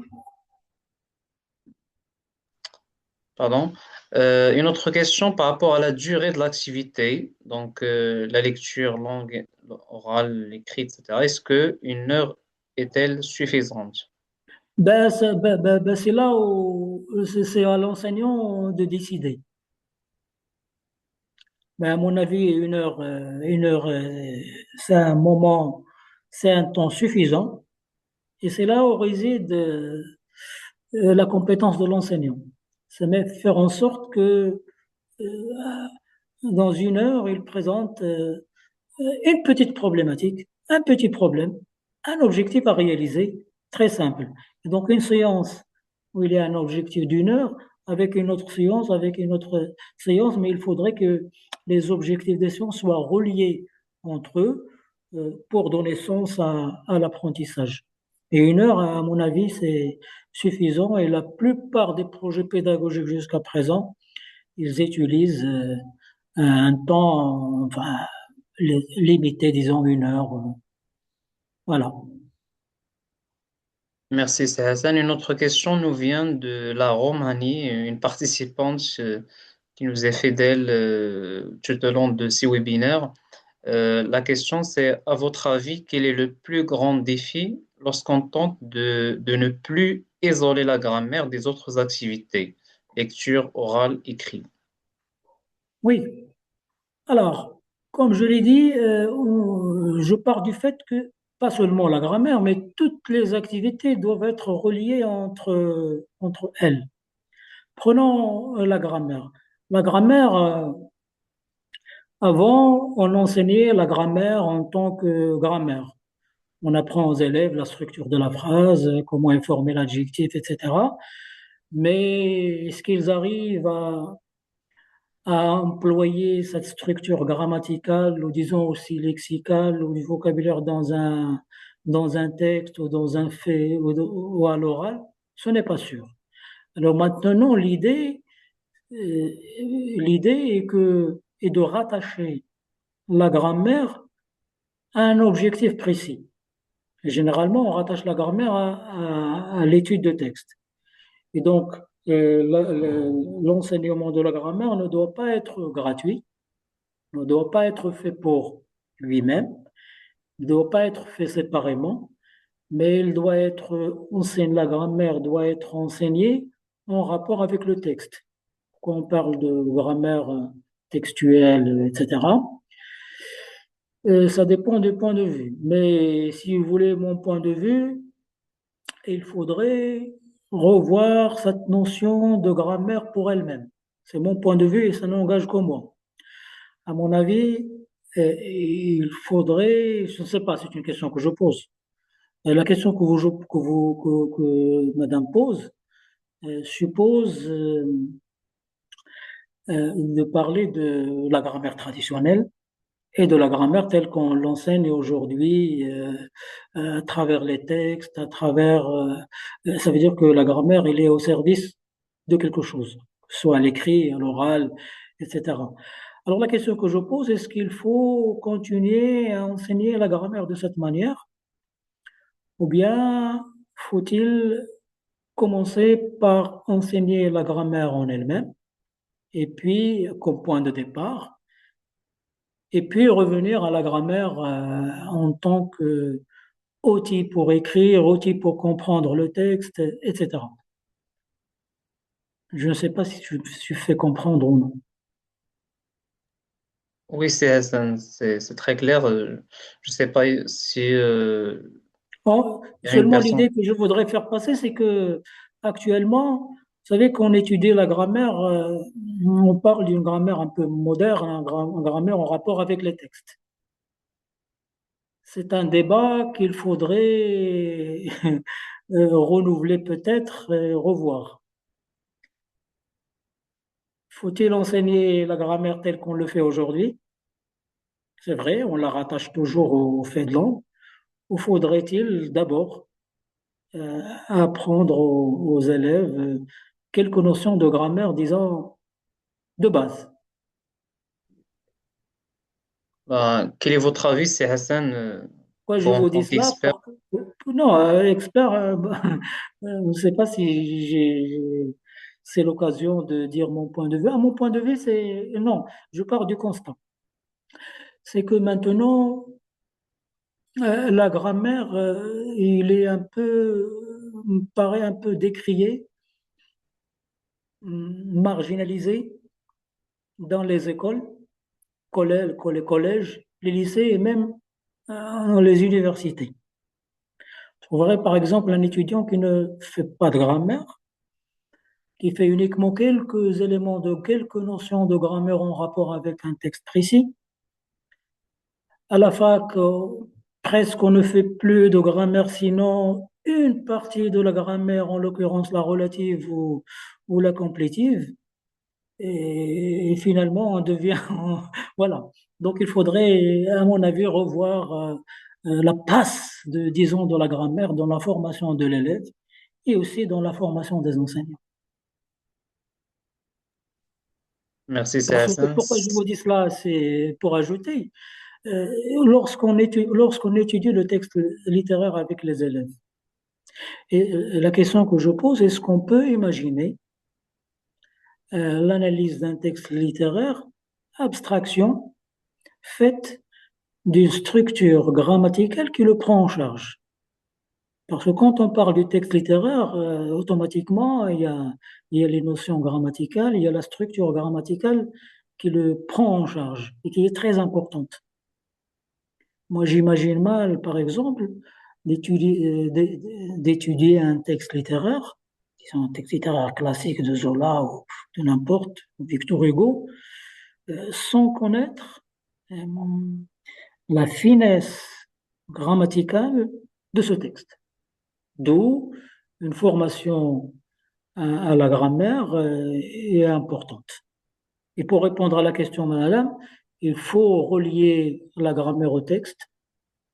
Pardon. Une autre question par rapport à la durée de l'activité, donc la lecture langue orale, l'écrit, etc. Est-ce que une heure est-elle suffisante? c'est là où c'est à l'enseignant de décider. Mais à mon avis, c'est un moment, c'est un temps suffisant. Et c'est là où réside la compétence de l'enseignant. C'est faire en sorte que dans une heure, il présente une petite problématique, un petit problème, un objectif à réaliser, très simple. Et donc une séance où il y a un objectif d'une heure, avec une autre séance, avec une autre séance, mais il faudrait que les objectifs des séances soient reliés entre eux pour donner sens à l'apprentissage. Et une heure, à mon avis, c'est suffisant et la plupart des projets pédagogiques jusqu'à présent, ils utilisent un temps enfin, limité, disons une heure. Voilà. Merci, c'est Hassan. Une autre question nous vient de la Roumanie, une participante qui nous est fidèle tout au long de ces webinaires. La question, c'est, à votre avis, quel est le plus grand défi lorsqu'on tente de ne plus isoler la grammaire des autres activités, lecture, orale, écrit? Oui. Alors, comme je l'ai dit, je pars du fait que pas seulement la grammaire, mais toutes les activités doivent être reliées entre elles. Prenons la grammaire. La grammaire, avant, on enseignait la grammaire en tant que grammaire. On apprend aux élèves la structure de la phrase, comment informer l'adjectif, etc. Mais est-ce qu'ils arrivent à employer cette structure grammaticale, ou disons aussi lexicale, ou du vocabulaire dans un texte, ou dans un fait, ou à l'oral? Ce n'est pas sûr. Alors maintenant, l'idée est de rattacher la grammaire à un objectif précis. Et généralement, on rattache la grammaire à l'étude de texte. Et donc, l'enseignement de la grammaire ne doit pas être gratuit, ne doit pas être fait pour lui-même, ne doit pas être fait séparément, mais il doit être enseigné, la grammaire doit être enseignée en rapport avec le texte. Quand on parle de grammaire textuelle, etc., ça dépend du point de vue. Mais si vous voulez mon point de vue, il faudrait revoir cette notion de grammaire pour elle-même. C'est mon point de vue et ça n'engage que moi. À mon avis, il faudrait, je ne sais pas, c'est une question que je pose. La question que Madame pose suppose de parler de la grammaire traditionnelle et de la grammaire telle qu'on l'enseigne aujourd'hui à travers les textes, à travers... ça veut dire que la grammaire, elle est au service de quelque chose, que ce soit à l'écrit, à l'oral, etc. Alors la question que je pose, est-ce qu'il faut continuer à enseigner la grammaire de cette manière ou bien faut-il commencer par enseigner la grammaire en elle-même et puis comme point de départ et puis revenir à la grammaire en tant que outil pour écrire, outil pour comprendre le texte, etc. Je ne sais pas si je suis fait comprendre ou non. Oui, c'est très clair. Je ne sais pas si il y a une Seulement personne. l'idée que je voudrais faire passer, c'est que actuellement, vous savez qu'on étudie la grammaire, on parle d'une grammaire un peu moderne, une grammaire en rapport avec les textes. C'est un débat qu'il faudrait renouveler peut-être et revoir. Faut-il enseigner la grammaire telle qu'on le fait aujourd'hui? C'est vrai, on la rattache toujours au fait de langue. Ou faudrait-il d'abord apprendre aux élèves quelques notions de grammaire, disons, de base? Ben, quel est votre avis, c'est Hassan, Pourquoi je toi en vous tant dis cela? qu'expert? Non, expert, je ne sais pas si c'est l'occasion de dire mon point de vue. Ah, mon point de vue, c'est non, je pars du constat. C'est que maintenant, la grammaire, il est un peu, me paraît un peu décrié, marginalisé dans les écoles, les collèges, les lycées et même dans les universités. Je trouverais par exemple un étudiant qui ne fait pas de grammaire, qui fait uniquement quelques éléments de quelques notions de grammaire en rapport avec un texte précis. À la fac, presque on ne fait plus de grammaire, sinon une partie de la grammaire, en l'occurrence la relative ou la complétive. Et finalement, on devient... Voilà. Donc, il faudrait, à mon avis, revoir la place, disons, de la grammaire dans la formation de l'élève et aussi dans la formation des enseignants. Merci, c'est Parce que Hassan. pourquoi je vous dis cela, c'est pour ajouter, euh, lorsqu'on étudie le texte littéraire avec les élèves, et la question que je pose, est-ce qu'on peut imaginer l'analyse d'un texte littéraire, abstraction, faite d'une structure grammaticale qui le prend en charge? Parce que quand on parle du texte littéraire, automatiquement, il y a les notions grammaticales, il y a la structure grammaticale qui le prend en charge et qui est très importante. Moi, j'imagine mal, par exemple, d'étudier un texte littéraire, disons un texte littéraire classique de Zola ou de n'importe, Victor Hugo, sans connaître euh, la finesse grammaticale de ce texte. D'où une formation à la grammaire est importante. Et pour répondre à la question, madame, il faut relier la grammaire au texte,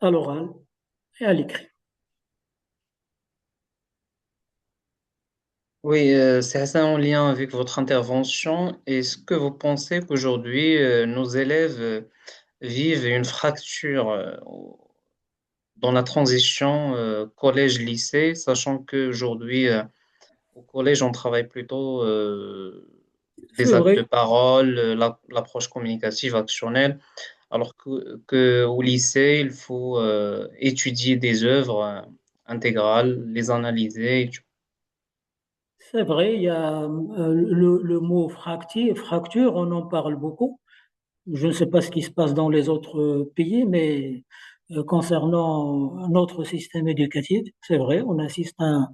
à l'oral et à l'écrit. Oui, c'est Hassan en lien avec votre intervention. Est-ce que vous pensez qu'aujourd'hui, nos élèves vivent une fracture dans la transition collège-lycée, sachant qu'aujourd'hui, au collège, on travaille plutôt C'est des actes de vrai, parole, l'approche communicative, actionnelle, alors que au lycée, il faut étudier des œuvres intégrales, les analyser. C'est vrai, il y a le mot fracture, on en parle beaucoup. Je ne sais pas ce qui se passe dans les autres pays, mais concernant notre système éducatif, c'est vrai, on assiste à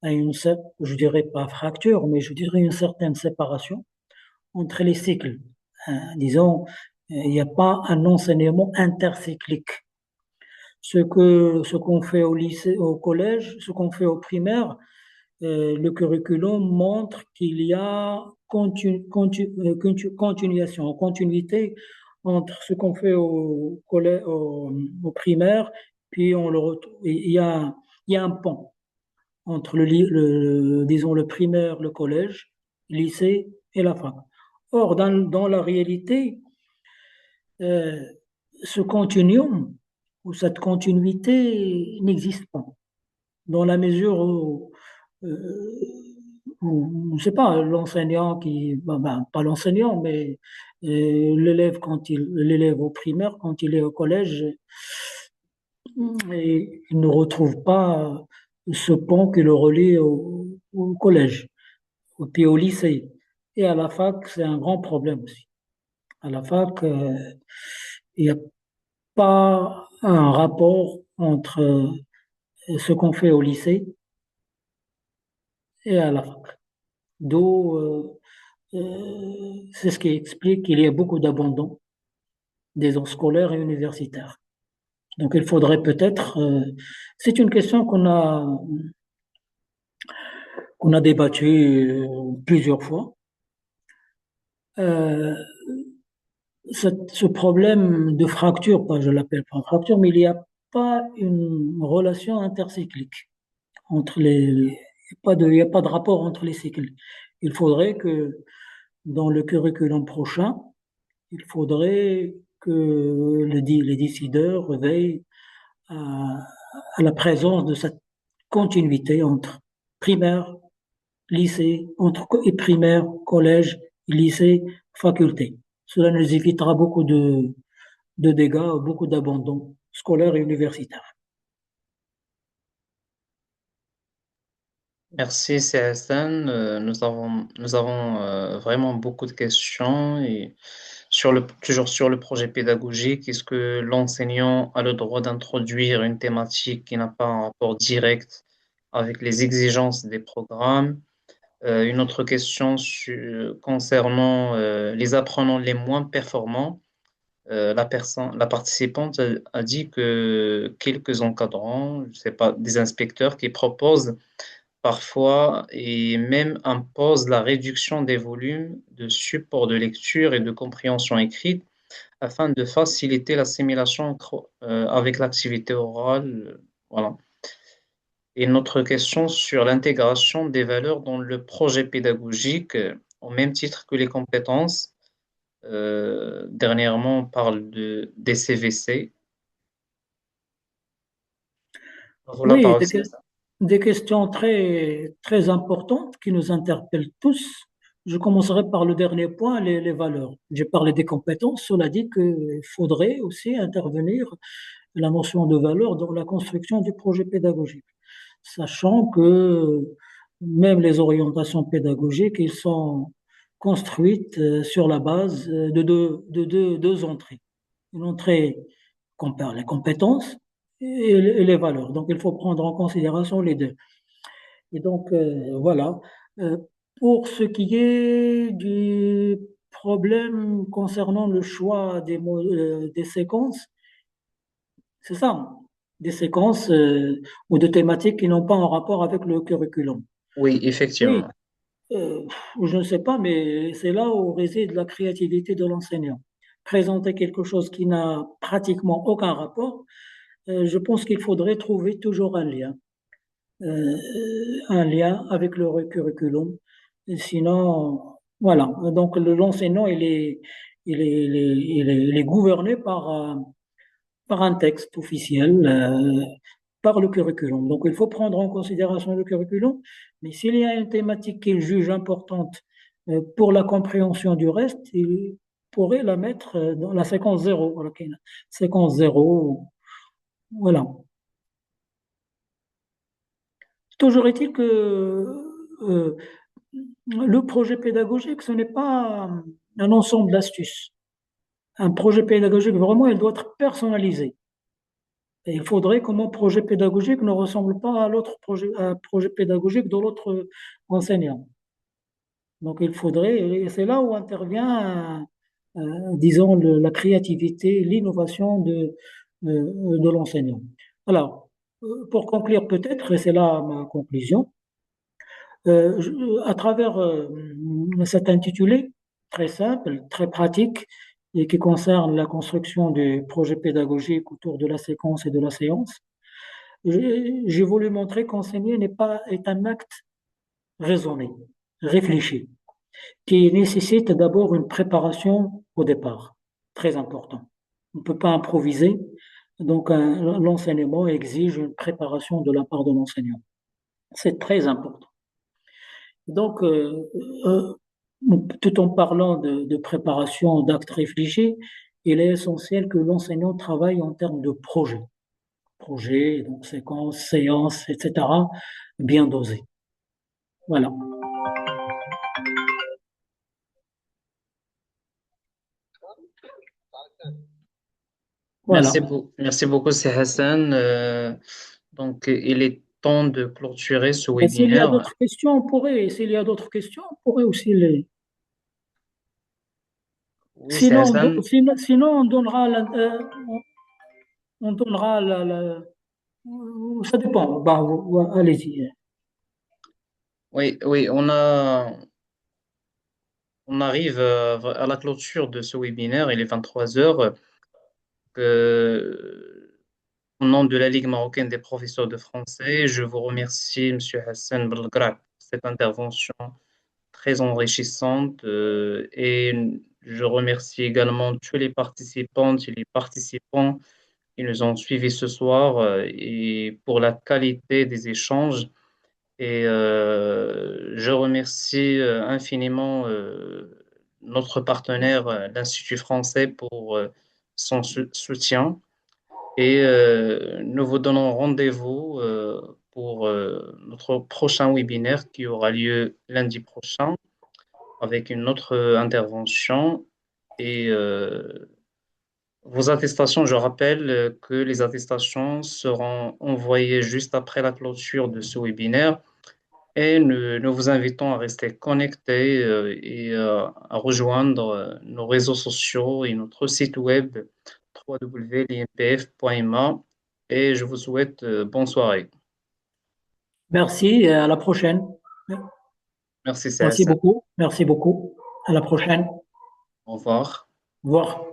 je dirais pas fracture, mais je dirais une certaine séparation entre les cycles. Disons, il n'y a pas un enseignement intercyclique. Ce qu'on fait au lycée, au collège, ce qu'on fait au primaire, le curriculum montre qu'il y a continuité entre ce qu'on fait au collège, au primaire, puis on le retrouve. Il y a un pont entre disons le primaire, le collège, le lycée et la fac. Or, dans la réalité, euh, ce continuum ou cette continuité n'existe pas, dans la mesure euh, où, je sais pas, l'enseignant pas l'enseignant, mais l'élève au primaire, quand il est au collège, il ne retrouve pas ce pont qui le relie au collège, puis au lycée. Et à la fac, c'est un grand problème aussi. À la fac, il n'y a pas un rapport entre ce qu'on fait au lycée et à la fac. D'où, c'est ce qui explique qu'il y a beaucoup d'abandon des ans scolaires et universitaires. Donc il faudrait peut-être, c'est une question qu'on a débattue plusieurs fois. Euh, ce problème de fracture, pas, je l'appelle pas fracture, mais il n'y a pas une relation intercyclique entre il y a pas de rapport entre les cycles. Il faudrait que dans le curriculum prochain, il faudrait que les décideurs veillent à, à la présence de cette continuité entre primaire, lycée, entre primaire, collège, lycée, faculté. Cela nous évitera beaucoup de dégâts, beaucoup d'abandon scolaire et universitaire. Merci, CSN. Nous avons vraiment beaucoup de questions et toujours sur le projet pédagogique, est-ce que l'enseignant a le droit d'introduire une thématique qui n'a pas un rapport direct avec les exigences des programmes? Une autre question concernant les apprenants les moins performants. La participante a dit que quelques encadrants, je sais pas, des inspecteurs qui proposent parfois et même impose la réduction des volumes de support de lecture et de compréhension écrite afin de faciliter l'assimilation avec l'activité orale. Voilà. Et notre question sur l'intégration des valeurs dans le projet pédagogique, au même titre que les compétences. Dernièrement, on parle des CVC. Voilà, Oui, parole, c'est ça. des questions très, très importantes qui nous interpellent tous. Je commencerai par le dernier point, les valeurs. J'ai parlé des compétences, cela dit qu'il faudrait aussi intervenir la notion de valeur dans la construction du projet pédagogique, sachant que même les orientations pédagogiques, ils sont construites sur la base deux entrées. Une entrée compare les compétences et les valeurs. Donc, il faut prendre en considération les deux. Et donc, voilà. Euh, pour ce qui est du problème concernant le choix des séquences, c'est ça, des séquences ou de thématiques qui n'ont pas un rapport avec le curriculum. Oui, Oui, effectivement. euh, je ne sais pas, mais c'est là où réside la créativité de l'enseignant. Présenter quelque chose qui n'a pratiquement aucun rapport, je pense qu'il faudrait trouver toujours euh, un lien avec le curriculum. Sinon, voilà. Donc l'enseignant, il est gouverné par un texte officiel, par le curriculum. Donc il faut prendre en considération le curriculum, mais s'il y a une thématique qu'il juge importante pour la compréhension du reste, il pourrait la mettre dans la séquence zéro. Voilà, séquence zéro, voilà. Toujours est-il que euh, le projet pédagogique, ce n'est pas un ensemble d'astuces. Un projet pédagogique, vraiment, il doit être personnalisé. Et il faudrait que mon projet pédagogique ne ressemble pas à l'autre projet, à un projet pédagogique de l'autre enseignant. Donc, il faudrait, et c'est là où intervient, disons, la créativité, l'innovation de l'enseignant. Alors, pour conclure peut-être, et c'est là ma conclusion, à travers cet intitulé très simple, très pratique, et qui concerne la construction du projet pédagogique autour de la séquence et de la séance, j'ai voulu montrer qu'enseigner n'est pas est un acte raisonné, réfléchi, qui nécessite d'abord une préparation au départ, très important. On ne peut pas improviser, donc l'enseignement exige une préparation de la part de l'enseignant. C'est très important. Donc, euh, tout en parlant de préparation d'actes réfléchis, il est essentiel que l'enseignant travaille en termes de projet. Projet, donc séquence, séance, etc., bien dosé. Voilà. Voilà. Merci beaucoup, c'est Hassan. Donc, il est temps de clôturer ce Ben, s'il y a webinaire. d'autres questions, s'il y a d'autres questions, on pourrait aussi les. Oui, c'est Hassan. Sinon, on donnera ça dépend. Bah, allez-y. Oui, oui, on arrive à la clôture de ce webinaire. Il est 23 heures. Au nom de la Ligue marocaine des professeurs de français, je vous remercie, Monsieur Hassan Belgrad, pour cette intervention très enrichissante. Et je remercie également tous les participantes et les participants qui nous ont suivis ce soir et pour la qualité des échanges. Et je remercie infiniment notre partenaire, l'Institut français, pour son soutien. Et nous vous donnons rendez-vous pour notre prochain webinaire qui aura lieu lundi prochain avec une autre intervention. Et vos attestations, je rappelle que les attestations seront envoyées juste après la clôture de ce webinaire. Et nous vous invitons à rester connectés à rejoindre nos réseaux sociaux et notre site web www.limpf.ma. Et je vous souhaite bonne soirée. Merci et à la prochaine. Merci, c'est Merci Hassan. beaucoup. Merci beaucoup. À la prochaine. Au revoir. Au revoir.